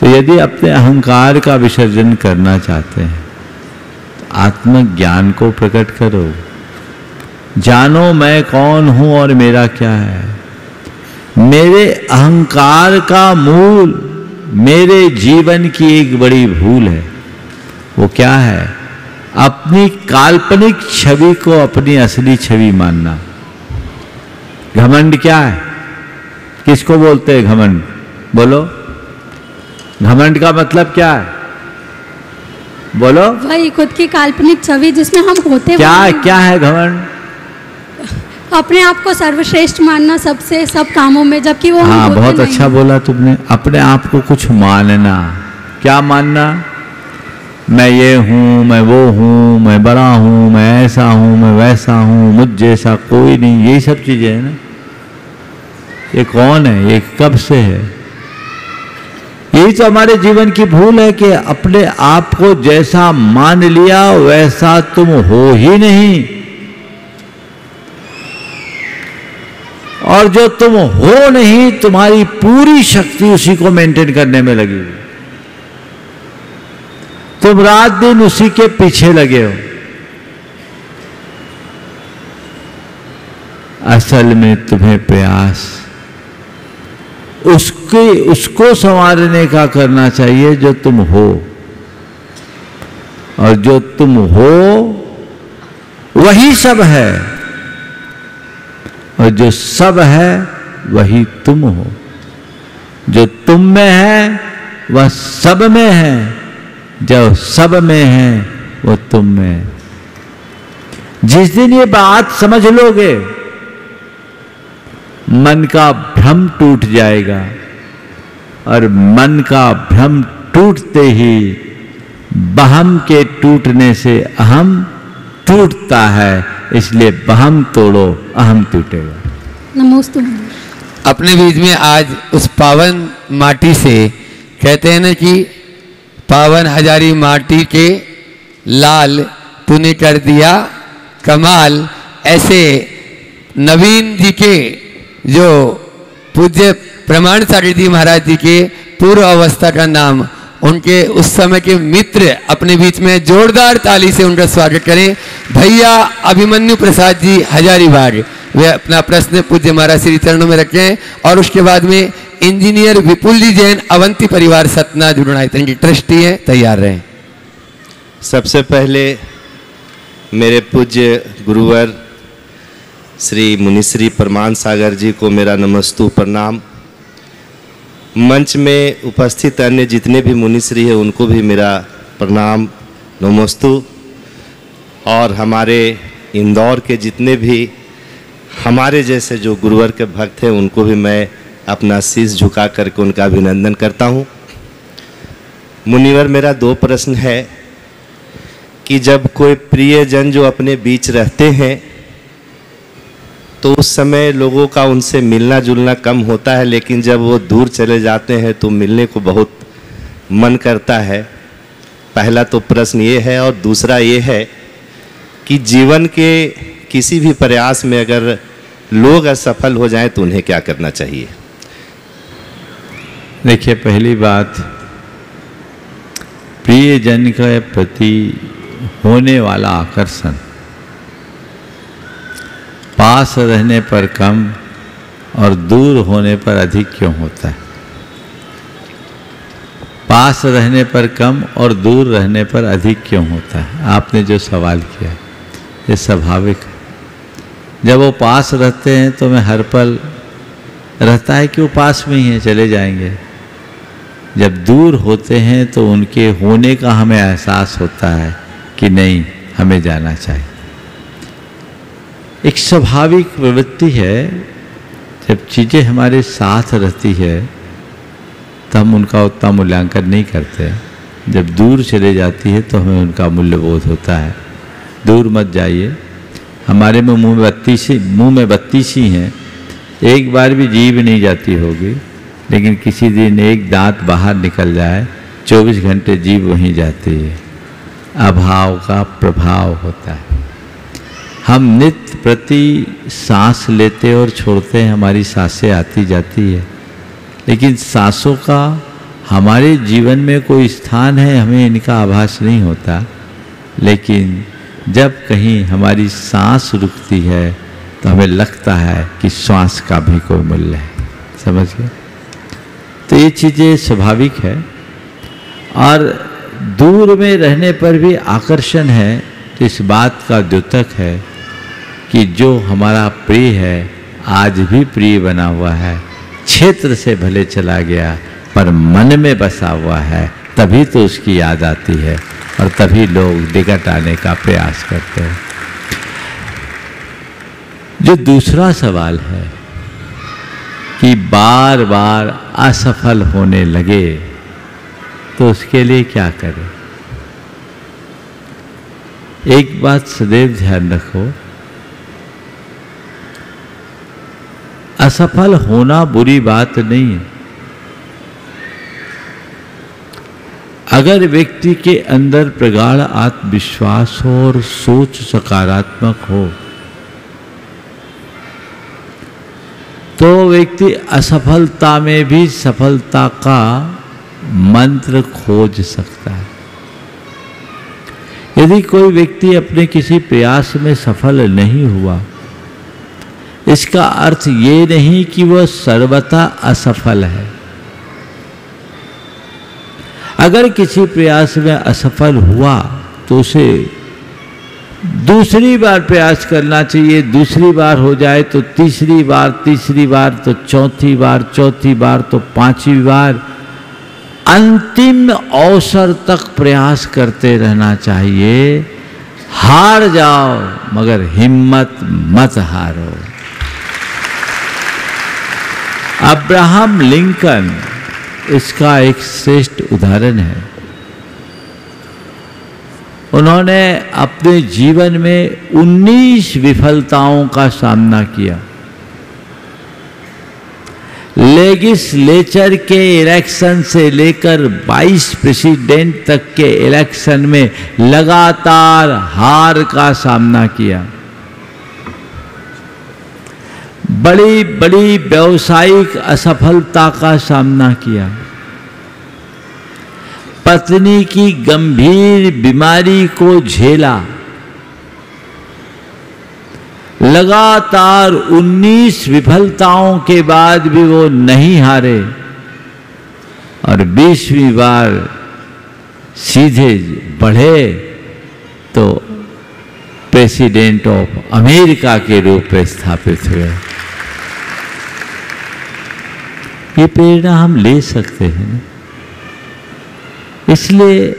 तो यदि अपने अहंकार का विसर्जन करना चाहते हैं तो आत्मज्ञान को प्रकट करो। जानो मैं कौन हूं और मेरा क्या है। मेरे अहंकार का मूल मेरे जीवन की एक बड़ी भूल है। वो क्या है? अपनी काल्पनिक छवि को अपनी असली छवि मानना। घमंड क्या है? किसको बोलते हैं घमंड? बोलो, घमंड का मतलब क्या है? बोलो। वही खुद की काल्पनिक छवि जिसमें हम होते। क्या है घमंड? अपने आप को सर्वश्रेष्ठ मानना सबसे, सब कामों में, जबकि वो हाँ, बहुत अच्छा बोला तुमने। अपने आप को कुछ मानना। क्या मानना? मैं ये हूँ, मैं वो हूँ, मैं बड़ा हूँ, मैं ऐसा हूँ, मैं वैसा हूँ, मुझ जैसा कोई नहीं। यही सब चीजें है ना। ये कौन है? ये कब से है? यही तो हमारे जीवन की भूल है कि अपने आप को जैसा मान लिया वैसा तुम हो ही नहीं, और जो तुम हो नहीं, तुम्हारी पूरी शक्ति उसी को मेंटेन करने में लगी हुई। तुम रात दिन उसी के पीछे लगे हो। असल में तुम्हें प्रयास उसको संवारने का करना चाहिए जो तुम हो, और जो तुम हो वही सब है, और जो सब है वही तुम हो। जो तुम में है वह सब में है, जो सब में है वो तुम में है। जिस दिन ये बात समझ लोगे, मन का भ्रम टूट जाएगा, और मन का भ्रम टूटते ही बहम के टूटने से अहम टूटता है, इसलिए बहम तोड़ो, अहम टूटेगा। नमोस्तु। अपने बीच में आज उस पावन माटी से, कहते हैं ना कि पावन हजारी माटी के लाल तूने कर दिया कमाल, ऐसे नवीन जी के जो पूज्य प्रमाण सागर जी महाराज जी के पूर्व अवस्था का नाम, उनके उस समय के मित्र अपने बीच में जोरदार ताली से उनका स्वागत करें। भैया अभिमन्यु प्रसाद जी हजारीबाग, वे अपना प्रश्न पूज्य महाराज श्री चरणों में रखें, और उसके बाद में इंजीनियर विपुल जी जैन अवंती परिवार सतना जुड़नाइतन की ट्रस्टी हैं, तैयार रहें। सबसे पहले मेरे पूज्य गुरुवर श्री मुनिश्री प्रमाण सागर जी को मेरा नमस्तु प्रणाम। मंच में उपस्थित अन्य जितने भी मुनिश्री हैं उनको भी मेरा प्रणाम नमस्तु, और हमारे इंदौर के जितने भी हमारे जैसे जो गुरुवर के भक्त हैं उनको भी मैं अपना शीश झुका करके उनका अभिनंदन करता हूँ। मुनिवर, मेरा 2 प्रश्न है कि जब कोई प्रियजन जो अपने बीच रहते हैं तो उस समय लोगों का उनसे मिलना जुलना कम होता है, लेकिन जब वो दूर चले जाते हैं तो मिलने को बहुत मन करता है। पहला तो प्रश्न ये है, और दूसरा ये है कि जीवन के किसी भी प्रयास में अगर लोग असफल हो जाएं तो उन्हें क्या करना चाहिए? देखिए, पहली बात, प्रियजन के प्रति होने वाला आकर्षण पास रहने पर कम और दूर होने पर अधिक क्यों होता है? पास रहने पर कम और दूर रहने पर अधिक क्यों होता है? आपने जो सवाल किया ये स्वाभाविक है। जब वो पास रहते हैं तो मैं हर पल रहता है कि वो पास में ही है, चले जाएंगे। जब दूर होते हैं तो उनके होने का हमें एहसास होता है कि नहीं, हमें जाना चाहिए। एक स्वाभाविक प्रवृत्ति है, जब चीज़ें हमारे साथ रहती है तो हम उनका उतना मूल्यांकन नहीं करते। जब दूर चले जाती है तो हमें उनका मूल्यबोध होता है। दूर मत जाइए। हमारे में मुंह में बत्ती सी हैं, एक बार भी जीभ नहीं जाती होगी, लेकिन किसी दिन एक दांत बाहर निकल जाए 24 घंटे जीभ वहीं जाती है। अभाव का प्रभाव होता है। हम नित्य प्रति सांस लेते और छोड़ते हैं, हमारी सांसें आती जाती है, लेकिन सांसों का हमारे जीवन में कोई स्थान है हमें इनका आभास नहीं होता। लेकिन जब कहीं हमारी सांस रुकती है तो हमें लगता है कि श्वास का भी कोई मूल्य है। समझ गए? तो ये चीज़ें स्वाभाविक है। और दूर में रहने पर भी आकर्षण है, तो इस बात का द्योतक है कि जो हमारा प्रिय है आज भी प्रिय बना हुआ है, क्षेत्र से भले चला गया पर मन में बसा हुआ है, तभी तो उसकी याद आती है और तभी लोग निकट आने का प्रयास करते हैं। जो दूसरा सवाल है कि बार बार असफल होने लगे तो उसके लिए क्या करें? एक बात सदैव ध्यान रखो, असफल होना बुरी बात नहीं है। अगर व्यक्ति के अंदर प्रगाढ़ आत्मविश्वास हो और सोच सकारात्मक हो तो व्यक्ति असफलता में भी सफलता का मंत्र खोज सकता है। यदि कोई व्यक्ति अपने किसी प्रयास में सफल नहीं हुआ, इसका अर्थ ये नहीं कि वह सर्वथा असफल है। अगर किसी प्रयास में असफल हुआ तो उसे दूसरी बार प्रयास करना चाहिए। दूसरी बार हो जाए तो तीसरी बार, तीसरी बार तो चौथी बार, चौथी बार तो पांचवी बार, अंतिम अवसर तक प्रयास करते रहना चाहिए। हार जाओ मगर हिम्मत मत हारो। अब्राहम लिंकन इसका एक श्रेष्ठ उदाहरण है। उन्होंने अपने जीवन में 19 विफलताओं का सामना किया। लेजिस्लेचर के इलेक्शन से लेकर 22 प्रेसिडेंट तक के इलेक्शन में लगातार हार का सामना किया। बड़ी बड़ी व्यावसायिक असफलता का सामना किया। पत्नी की गंभीर बीमारी को झेला। लगातार 19 विफलताओं के बाद भी वो नहीं हारे और 20वीं बार सीधे बढ़े तो प्रेसिडेंट ऑफ अमेरिका के रूप में स्थापित हुए। ये प्रेरणा हम ले सकते हैं। इसलिए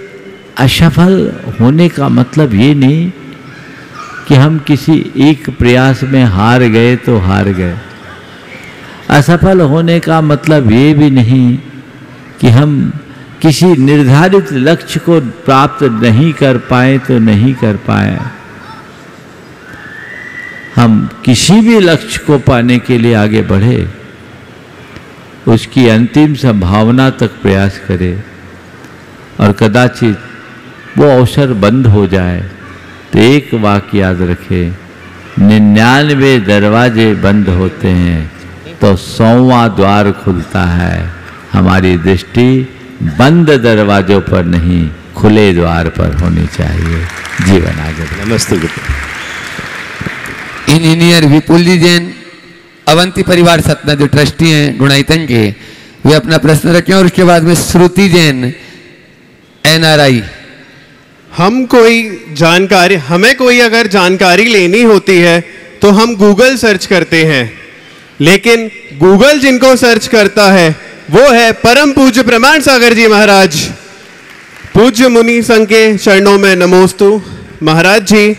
असफल होने का मतलब ये नहीं कि हम किसी एक प्रयास में हार गए तो हार गए। असफल होने का मतलब ये भी नहीं कि हम किसी निर्धारित लक्ष्य को प्राप्त नहीं कर पाए तो नहीं कर पाए। हम किसी भी लक्ष्य को पाने के लिए आगे बढ़े, उसकी अंतिम संभावना तक प्रयास करें और कदाचित वो अवसर बंद हो जाए तो एक वाक्य याद रखें, 99 दरवाजे बंद होते हैं तो 100वां द्वार खुलता है। हमारी दृष्टि बंद दरवाजों पर नहीं, खुले द्वार पर होनी चाहिए। जीवन आगे। नमस्ते। इंजीनियर विपुल जी जैन, अवंती परिवार सतना जो ट्रस्टी हैं गुणाईतन के, वे अपना प्रश्न रखें और उसके बाद में श्रुति जैन NRI। हमें कोई अगर जानकारी लेनी होती है तो हम गूगल सर्च करते हैं, लेकिन गूगल जिनको सर्च करता है वो है परम पूज्य प्रमाण सागर जी महाराज। पूज्य मुनि संघ के चरणों में नमोस्तु। महाराज जी,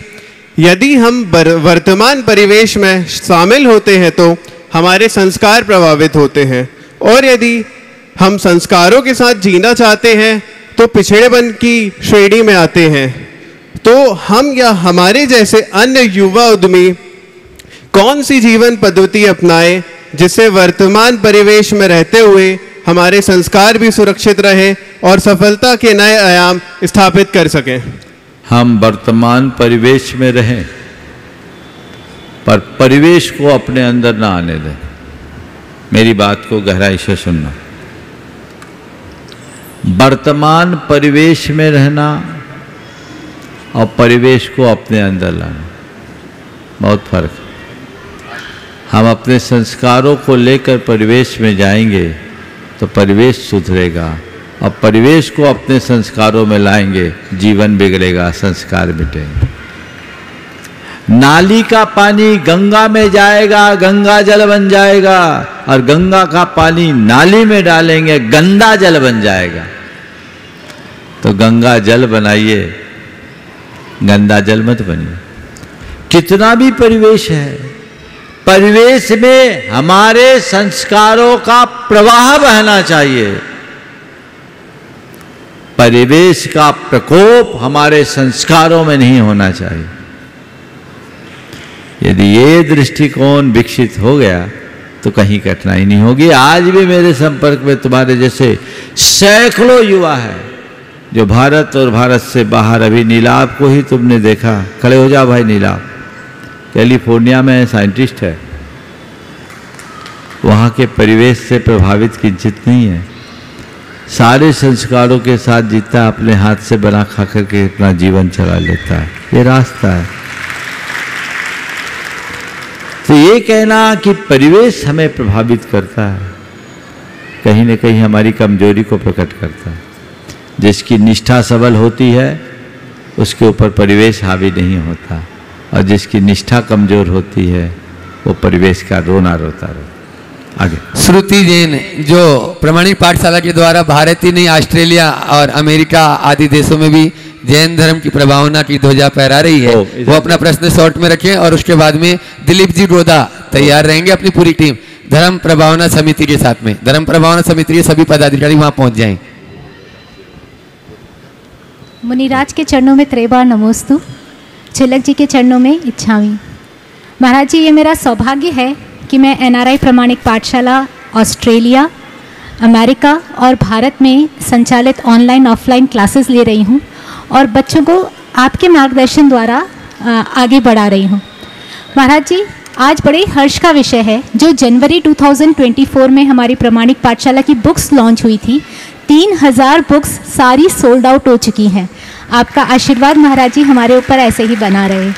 यदि हम वर्तमान परिवेश में शामिल होते हैं तो हमारे संस्कार प्रभावित होते हैं, और यदि हम संस्कारों के साथ जीना चाहते हैं तो पिछड़ेपन की श्रेणी में आते हैं। तो हम या हमारे जैसे अन्य युवा उद्यमी कौन सी जीवन पद्धति अपनाएं जिससे वर्तमान परिवेश में रहते हुए हमारे संस्कार भी सुरक्षित रहे और सफलता के नए आयाम स्थापित कर सकें? हम वर्तमान परिवेश में रहें पर परिवेश को अपने अंदर ना आने दें। मेरी बात को गहराई से सुनना। वर्तमान परिवेश में रहना और परिवेश को अपने अंदर लाना बहुत फर्क है। हम अपने संस्कारों को लेकर परिवेश में जाएंगे तो परिवेश सुधरेगा, और परिवेश को अपने संस्कारों में लाएंगे, जीवन बिगड़ेगा, संस्कार मिटेंगे। नाली का पानी गंगा में जाएगा, गंगा जल बन जाएगा, और गंगा का पानी नाली में डालेंगे, गंदा जल बन जाएगा। तो गंगा जल बनाइए, गंदा जल मत बनिए। कितना भी परिवेश है, परिवेश में हमारे संस्कारों का प्रवाह बहना चाहिए। परिवेश का प्रकोप हमारे संस्कारों में नहीं होना चाहिए। यदि ये दृष्टिकोण विकसित हो गया तो कहीं कठिनाई नहीं होगी। आज भी मेरे संपर्क में तुम्हारे जैसे सैकड़ों युवा हैं जो भारत और भारत से बाहर, अभी नीलाभ को ही तुमने देखा, खड़े हो जाओ भाई। नीलाभ कैलिफोर्निया में साइंटिस्ट है, वहाँ के परिवेश से प्रभावित किंचित नहीं है, सारे संस्कारों के साथ जीता, अपने हाथ से बना खा करके अपना जीवन चला लेता है। ये रास्ता है। तो ये कहना कि परिवेश हमें प्रभावित करता है, कहीं न कहीं हमारी कमजोरी को प्रकट करता है। जिसकी निष्ठा सबल होती है उसके ऊपर परिवेश हावी नहीं होता, और जिसकी निष्ठा कमजोर होती है वो परिवेश का रोना रोता रहता। आगे श्रुति जैन जो प्रमाणिक पाठशाला के द्वारा भारत ही नहीं ऑस्ट्रेलिया और अमेरिका आदि देशों में भी जैन धर्म की प्रभावना की ध्वजा फहरा रही है, वो अपना प्रश्न शॉर्ट में रखें और उसके बाद में दिलीप जी गोदा तैयार रहेंगे, अपनी पूरी टीम धर्म प्रभावना समिति के साथ में। धर्म प्रभावना समिति के सभी पदाधिकारी वहां पहुंच जाएं। मुनिराज के चरणों में त्रैबार नमोस्तु, छिलक जी के चरणों में इच्छामी। महाराज जी, ये मेरा सौभाग्य है कि मैं NRI प्रमाणिक पाठशाला ऑस्ट्रेलिया, अमेरिका और भारत में संचालित ऑनलाइन ऑफलाइन क्लासेस ले रही हूँ और बच्चों को आपके मार्गदर्शन द्वारा आगे बढ़ा रही हूँ। महाराज जी, आज बड़े हर्ष का विषय है, जो जनवरी 2024 में हमारी प्रमाणिक पाठशाला की बुक्स लॉन्च हुई थी, 3000 बुक्स सारी सोल्ड आउट हो चुकी हैं। आपका आशीर्वाद महाराज जी हमारे ऊपर ऐसे ही बना रहे।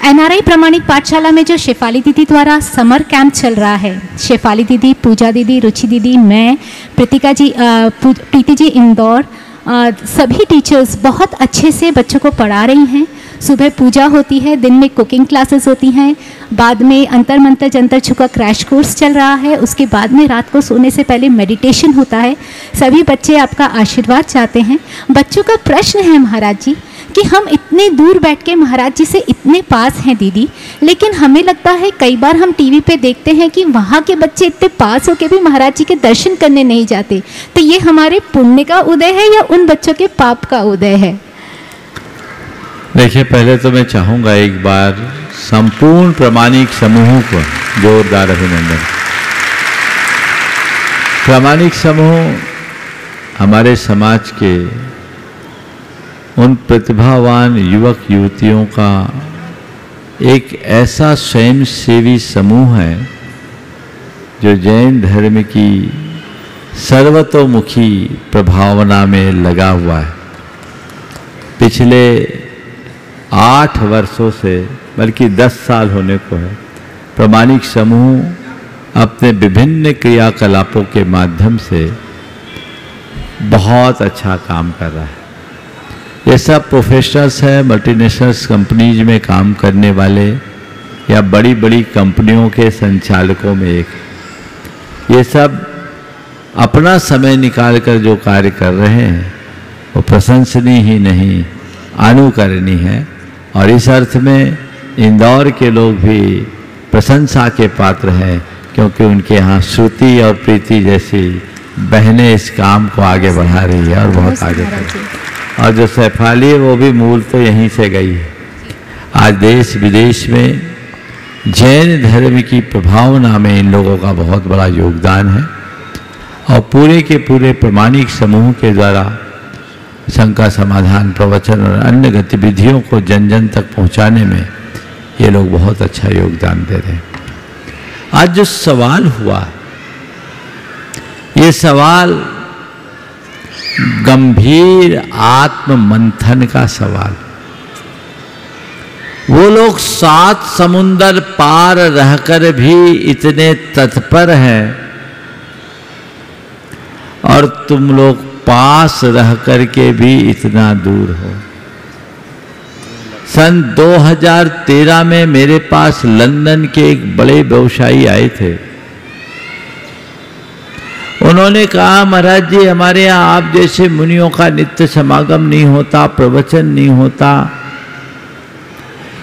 NRI प्रमाणिक पाठशाला में जो शेफाली दीदी द्वारा समर कैंप चल रहा है, शेफाली दीदी, पूजा दीदी, रुचि दीदी, मैं, प्रीति जी इंदौर, सभी टीचर्स बहुत अच्छे से बच्चों को पढ़ा रही हैं। सुबह पूजा होती है, दिन में कुकिंग क्लासेस होती हैं, बाद में अंतर मंतर जंतर छुका क्रैश कोर्स चल रहा है, उसके बाद में रात को सोने से पहले मेडिटेशन होता है। सभी बच्चे आपका आशीर्वाद चाहते हैं। बच्चों का प्रश्न है महाराज जी कि हम इतने दूर बैठ के महाराज जी से इतने पास हैं दीदी, लेकिन हमें लगता है कई बार हम टीवी पे देखते हैं कि वहाँ के बच्चे इतने पास होके भी महाराज जी के दर्शन करने नहीं जाते। तो ये हमारे पुण्य का उदय है या उन बच्चों के पाप का उदय है? देखिए, पहले तो मैं चाहूँगा एक बार संपूर्ण प्रमाणिक समूह को जोरदार अभिनंदन। प्रमाणिक समूह हमारे समाज के उन प्रतिभावान युवक युवतियों का एक ऐसा स्वयंसेवी समूह है जो जैन धर्म की सर्वतोमुखी प्रभावना में लगा हुआ है। पिछले 8 वर्षों से, बल्कि 10 साल होने को है, प्रमाणिक समूह अपने विभिन्न क्रियाकलापों के माध्यम से बहुत अच्छा काम कर रहा है। ये सब प्रोफेशनल्स हैं, मल्टीनेशनल्स कंपनीज में काम करने वाले या बड़ी बड़ी कंपनियों के संचालकों में एक, ये सब अपना समय निकाल कर जो कार्य कर रहे हैं वो प्रशंसनीय ही नहीं, अनुकरणीय है। और इस अर्थ में इंदौर के लोग भी प्रशंसा के पात्र हैं, क्योंकि उनके यहाँ श्रुति और प्रीति जैसी बहनें इस काम को आगे बढ़ा रही है और बहुत आगे बढ़ रही है। और जो शेफाली है वो भी मूल तो यहीं से गई है। आज देश विदेश में जैन धर्म की प्रभावना में इन लोगों का बहुत बड़ा योगदान है, और पूरे के पूरे प्रमाणिक समूह के द्वारा शंका समाधान, प्रवचन और अन्य गतिविधियों को जन जन तक पहुंचाने में ये लोग बहुत अच्छा योगदान दे रहे हैं। आज जो सवाल हुआ, ये सवाल गंभीर आत्म मंथन का सवाल। वो लोग 7 समुंदर पार रहकर भी इतने तत्पर हैं और तुम लोग पास रह करके भी इतना दूर हो। सन 2013 में मेरे पास लंदन के एक बड़े व्यवसायी आए थे। उन्होंने कहा, महाराज जी हमारे यहाँ आप जैसे मुनियों का नित्य समागम नहीं होता, प्रवचन नहीं होता,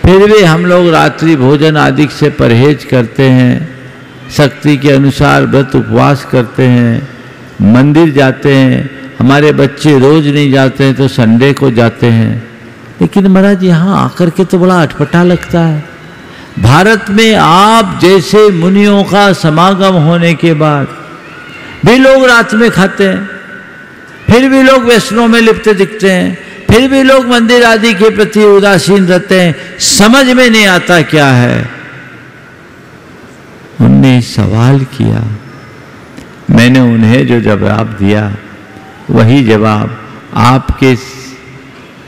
फिर भी हम लोग रात्रि भोजन आदि से परहेज करते हैं, शक्ति के अनुसार व्रत उपवास करते हैं, मंदिर जाते हैं, हमारे बच्चे रोज नहीं जाते हैं तो संडे को जाते हैं, लेकिन महाराज यहाँ आकर के तो बड़ा अटपटा लगता है। भारत में आप जैसे मुनियों का समागम होने के बाद भी लोग रात में खाते हैं, फिर भी लोग वैष्णव में लिप्त दिखते हैं, फिर भी लोग मंदिर आदि के प्रति उदासीन रहते हैं, समझ में नहीं आता क्या है। उनने सवाल किया, मैंने उन्हें जो जवाब दिया वही जवाब आपके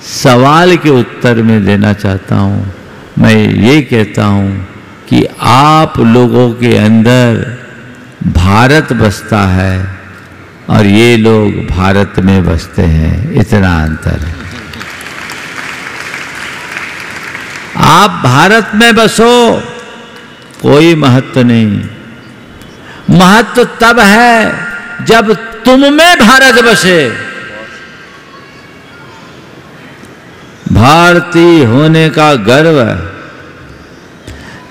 सवाल के उत्तर में देना चाहता हूँ। मैं ये कहता हूँ कि आप लोगों के अंदर भारत बसता है और ये लोग भारत में बसते हैं, इतना अंतर है। आप भारत में बसो, कोई महत्व नहीं। महत्व तब है जब तुम में भारत बसे। भारतीय होने का गर्व,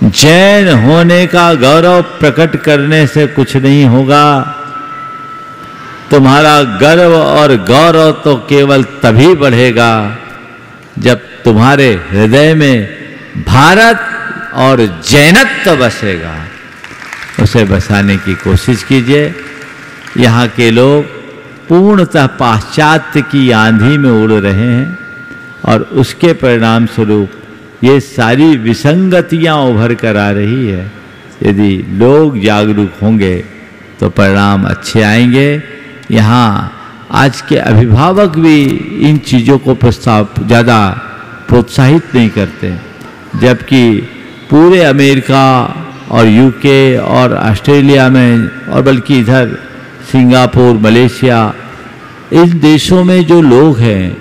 जैन होने का गौरव प्रकट करने से कुछ नहीं होगा। तुम्हारा गर्व और गौरव तो केवल तभी बढ़ेगा जब तुम्हारे हृदय में भारत और जैनत्व बसेगा। उसे बसाने की कोशिश कीजिए। यहाँ के लोग पूर्णतः पाश्चात्य की आंधी में उड़ रहे हैं और उसके परिणाम स्वरूप ये सारी विसंगतियाँ उभर कर आ रही है। यदि लोग जागरूक होंगे तो परिणाम अच्छे आएंगे। यहाँ आज के अभिभावक भी इन चीज़ों को ज़्यादा प्रोत्साहित नहीं करते, जबकि पूरे अमेरिका और यूके और ऑस्ट्रेलिया में और बल्कि इधर सिंगापुर, मलेशिया, इन देशों में जो लोग हैं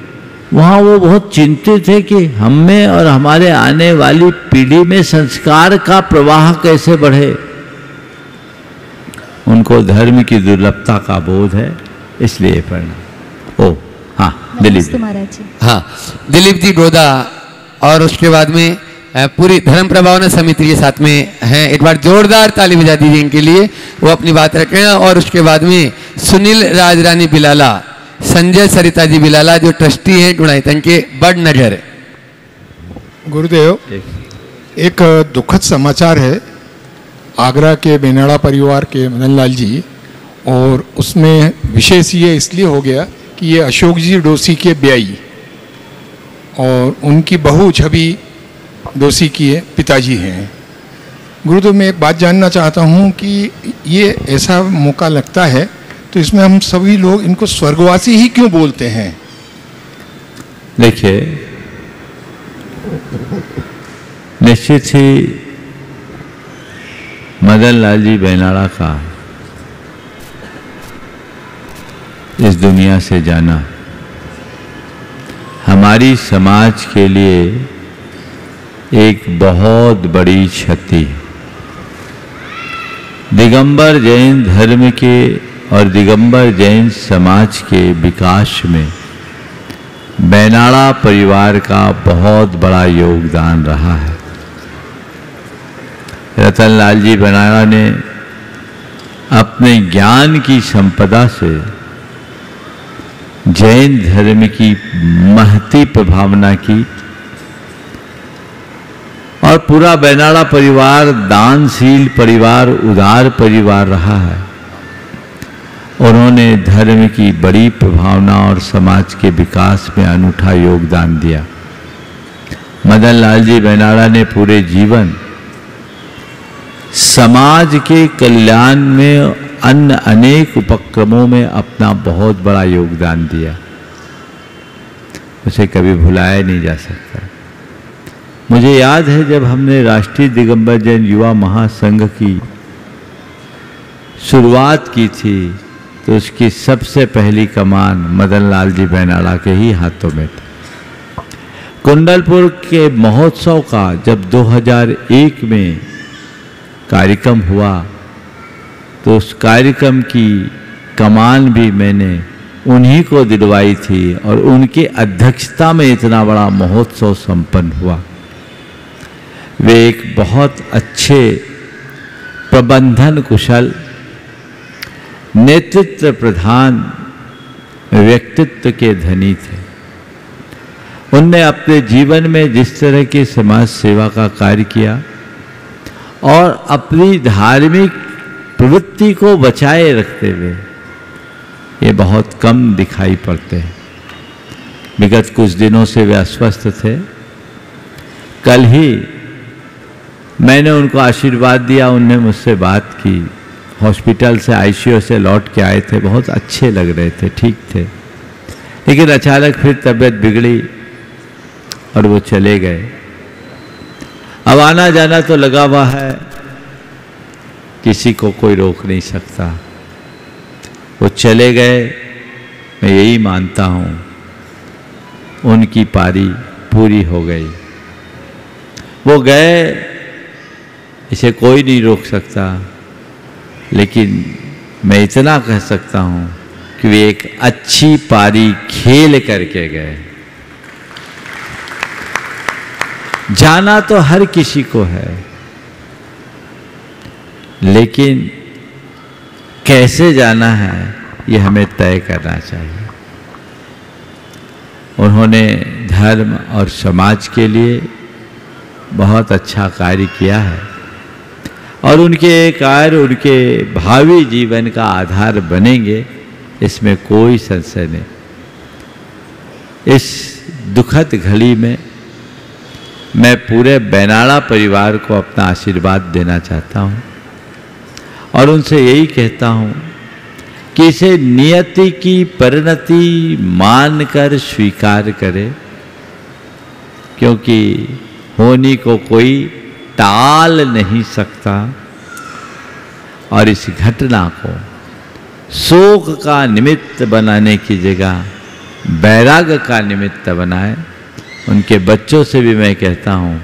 वहाँ वो बहुत चिंतित है कि हम में और हमारे आने वाली पीढ़ी में संस्कार का प्रवाह कैसे बढ़े। उनको धर्म की दुर्लभता का बोध है, इसलिए पढ़ना। ओ हाँ, दिलीप जी। हाँ, दिलीप जी गोदा और उसके बाद में पूरी धर्म प्रभावना समिति के साथ में हैं। एक बार जोरदार ताली बजा दीजिए इनके लिए, वो अपनी बात रखें। और उसके बाद में सुनील राजरानी बिलाला, संजय सरिता जी बिलाला जो ट्रस्टी हैं गुणायतन के बड़ नगर। गुरुदेव, एक दुखद समाचार है आगरा के बेनाड़ा परिवार के मदन लाल जी, और उसमें विशेष ये इसलिए हो गया कि ये अशोक जी डोसी के ब्याई और उनकी बहू छवि डोसी के पिताजी हैं। गुरुदेव, मैं एक बात जानना चाहता हूँ कि ये ऐसा मौका लगता है तो इसमें हम सभी लोग इनको स्वर्गवासी ही क्यों बोलते हैं? देखिए, निश्चित ही मदन लाल जी बेनाड़ा का इस दुनिया से जाना हमारी समाज के लिए एक बहुत बड़ी क्षति। दिगंबर जैन धर्म के और दिगंबर जैन समाज के विकास में बेनाड़ा परिवार का बहुत बड़ा योगदान रहा है। रतन लाल जी बेनाड़ा ने अपने ज्ञान की संपदा से जैन धर्म की महती प्रभावना की, और पूरा बेनाड़ा परिवार दानशील परिवार, उदार परिवार रहा है। उन्होंने धर्म की बड़ी प्रभावना और समाज के विकास में अनूठा योगदान दिया। मदन लाल जी बेनाड़ा ने पूरे जीवन समाज के कल्याण में अन्य अनेक उपक्रमों में अपना बहुत बड़ा योगदान दिया। उसे कभी भुलाया नहीं जा सकता। मुझे याद है जब हमने राष्ट्रीय दिगंबर जैन युवा महासंघ की शुरुआत की थी तो उसकी सबसे पहली कमान मदन लाल जी बेनाड़ा के ही हाथों में थी। कुंडलपुर के महोत्सव का जब 2001 में कार्यक्रम हुआ तो उस कार्यक्रम की कमान भी मैंने उन्हीं को दिलवाई थी और उनकी अध्यक्षता में इतना बड़ा महोत्सव संपन्न हुआ। वे एक बहुत अच्छे प्रबंधन कुशल, नेतृत्व प्रधान व्यक्तित्व के धनी थे। उनने अपने जीवन में जिस तरह की समाज सेवा का कार्य किया और अपनी धार्मिक प्रवृत्ति को बचाए रखते हुए, ये बहुत कम दिखाई पड़ते हैं। विगत कुछ दिनों से वे अस्वस्थ थे। कल ही मैंने उनको आशीर्वाद दिया, उनने मुझसे बात की। हॉस्पिटल से, आईसीयू से लौट के आए थे, बहुत अच्छे लग रहे थे, ठीक थे। लेकिन अचानक फिर तबीयत बिगड़ी और वो चले गए। अब आना जाना तो लगा हुआ है, किसी को कोई रोक नहीं सकता। वो चले गए, मैं यही मानता हूँ उनकी पारी पूरी हो गई। वो गए, इसे कोई नहीं रोक सकता, लेकिन मैं इतना कह सकता हूँ कि वे एक अच्छी पारी खेल करके गए। जाना तो हर किसी को है, लेकिन कैसे जाना है ये हमें तय करना चाहिए। उन्होंने धर्म और समाज के लिए बहुत अच्छा कार्य किया है और उनके कार्य उनके भावी जीवन का आधार बनेंगे, इसमें कोई संशय नहीं। इस दुखद घड़ी में मैं पूरे बैनाला परिवार को अपना आशीर्वाद देना चाहता हूँ और उनसे यही कहता हूँ कि इसे नियति की परिणति मानकर स्वीकार करे, क्योंकि होनी को कोई टाल नहीं सकता। और इस घटना को शोक का निमित्त बनाने की जगह वैराग्य का निमित्त बनाए। उनके बच्चों से भी मैं कहता हूँ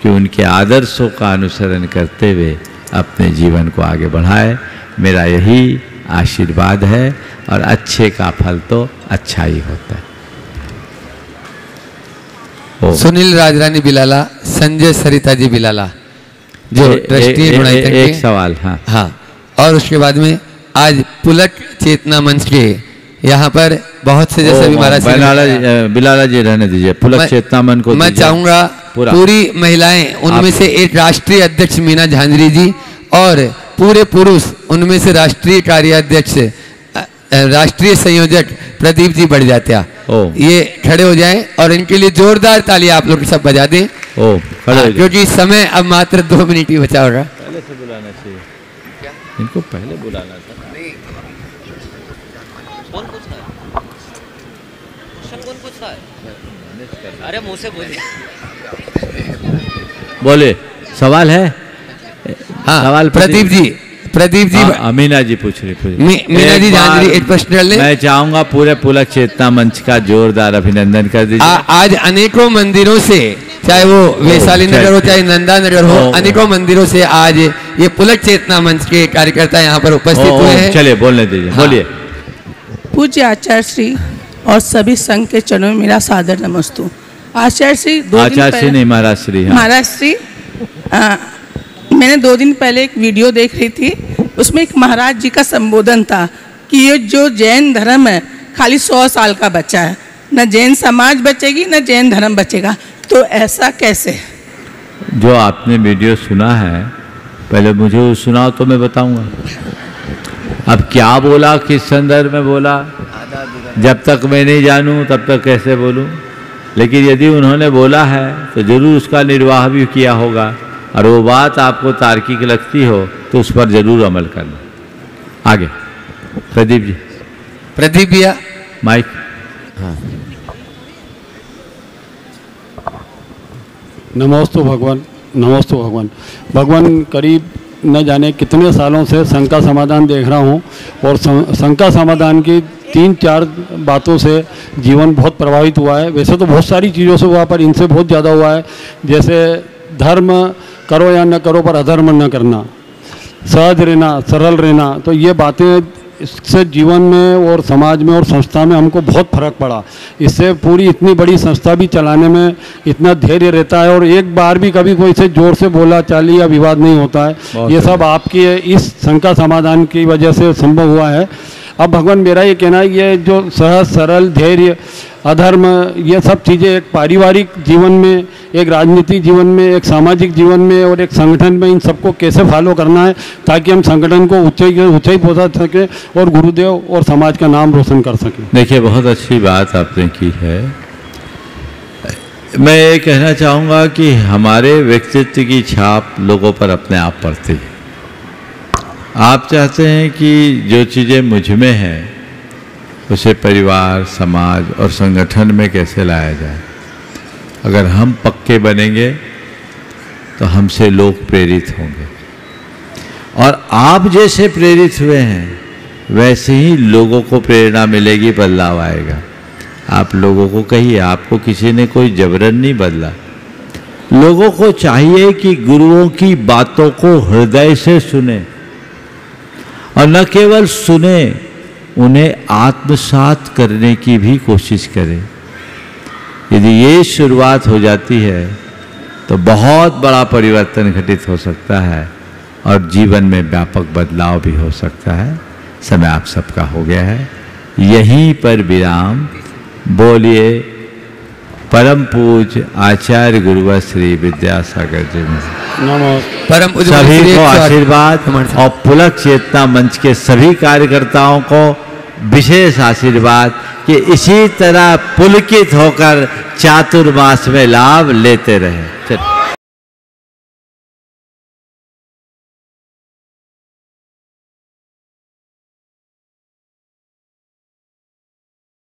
कि उनके आदर्शों का अनुसरण करते हुए अपने जीवन को आगे बढ़ाए। मेरा यही आशीर्वाद है और अच्छे का फल तो अच्छा ही होता है। सुनील राजरानी बिलाला, संजय सरिता जी बिलाला जो ट्रस्टी एक सवाल। हाँ, और उसके बाद में आज पुलक चेतना मंच के यहाँ पर बहुत से जैसे भी महाराज बिलाला जी रहने दीजिए, पुलक चेतना मंच को मैं चाहूंगा पूरी महिलाएं, उनमें से एक राष्ट्रीय अध्यक्ष मीना झांझरी जी और पूरे पुरुष उनमें से राष्ट्रीय कार्याध्यक्ष राष्ट्रीय संयोजक प्रदीप जी बढ़ जाते हैं, ये खड़े हो जाएं और इनके लिए जोरदार तालियां आप लोग सब बजा दें। क्योंकि समय अब मात्र 2 मिनट ही बचा होगा। पहले से बुलाना चाहिए, इनको पहले बुलाना था। अरे मुंह से बोले सवाल है। हाँ, सवाल प्रदीप जी मीना जी पूछ रही। मीना जी झांझरी एक प्रश्न कर ले। मैं चाहूंगा पूरे पुलक चेतना मंच का जोरदार अभिनंदन कर दीजिए। आज अनेकों मंदिरों से, चाहे वो वैशाली नगर हो चाहे नंदा नगर हो, अनेकों मंदिरों से आज ये पुलक चेतना मंच के कार्यकर्ता यहाँ पर उपस्थित हुए हैं। चलिए बोलने दीजिए, बोलिए। पूज्य आचार्य श्री और सभी संघ के चरणों में मेरा सादर नमस्तु। आचार्य श्री आचार्य श्री नहीं, महाराज श्री। महाराज श्री, मैंने 2 दिन पहले एक वीडियो देख रही थी, उसमें एक महाराज जी का संबोधन था कि ये जो जैन धर्म है खाली 100 साल का बच्चा है, न जैन समाज बचेगी न जैन धर्म बचेगा, तो ऐसा कैसे? जो आपने वीडियो सुना है, पहले मुझे सुनाओ तो मैं बताऊंगा। अब क्या बोला, किस संदर्भ में बोला, जब तक मैं नहीं जानूं तब तक कैसे बोलूं। लेकिन यदि उन्होंने बोला है तो जरूर उसका निर्वाह भी किया होगा, और वो बात आपको तार्किक लगती हो तो उस पर जरूर अमल करना। आगे प्रदीप जी। प्रदीप भैया माइक। हाँ। नमोस्तु भगवान, नमोस्तु भगवान। भगवान करीब न जाने कितने सालों से संघ का समाधान देख रहा हूँ और संघ का समाधान की 3-4 बातों से जीवन बहुत प्रभावित हुआ है। वैसे तो बहुत सारी चीज़ों से हुआ, पर इनसे बहुत ज़्यादा हुआ है। जैसे धर्म करो या न करो पर अधर्म न करना, सहज रहना, सरल रहना, तो ये बातें इससे जीवन में और समाज में और संस्था में हमको बहुत फर्क पड़ा। इससे पूरी इतनी बड़ी संस्था भी चलाने में इतना धैर्य रहता है और एक बार भी कभी कोई से जोर से बोला चाली या विवाद नहीं होता है। ये सब आपकी इस संघ का समाधान की वजह से संभव हुआ है। अब भगवान मेरा ये कहना है, ये जो सहज सरल धैर्य अधर्म, ये सब चीज़ें एक पारिवारिक जीवन में, एक राजनीतिक जीवन में, एक सामाजिक जीवन में और एक संगठन में, इन सबको कैसे फॉलो करना है ताकि हम संगठन को ऊंचाई पहुंचा सकें और गुरुदेव और समाज का नाम रोशन कर सकें। देखिए, बहुत अच्छी बात आपने की है। मैं ये कहना चाहूँगा कि हमारे व्यक्तित्व की छाप लोगों पर अपने आप पड़ती है। आप चाहते हैं कि जो चीज़ें मुझ में हैं उसे परिवार, समाज और संगठन में कैसे लाया जाए। अगर हम पक्के बनेंगे तो हमसे लोग प्रेरित होंगे। और आप जैसे प्रेरित हुए हैं वैसे ही लोगों को प्रेरणा मिलेगी, बदलाव आएगा। आप लोगों को कहिए, आपको किसी ने कोई जबरन नहीं बदला। लोगों को चाहिए कि गुरुओं की बातों को हृदय से सुने, और न केवल सुने, उन्हें आत्मसात करने की भी कोशिश करें। यदि ये शुरुआत हो जाती है तो बहुत बड़ा परिवर्तन घटित हो सकता है और जीवन में व्यापक बदलाव भी हो सकता है। समय आप सबका हो गया है, यहीं पर विराम। बोलिए परम पूज्य आचार्य गुरुवर श्री विद्यासागर जी में परम पूज्य सभी को आशीर्वाद, और पुलक चेतना मंच के सभी कार्यकर्ताओं को विशेष आशीर्वाद कि इसी तरह पुलकित होकर चातुर्मास में लाभ लेते रहे।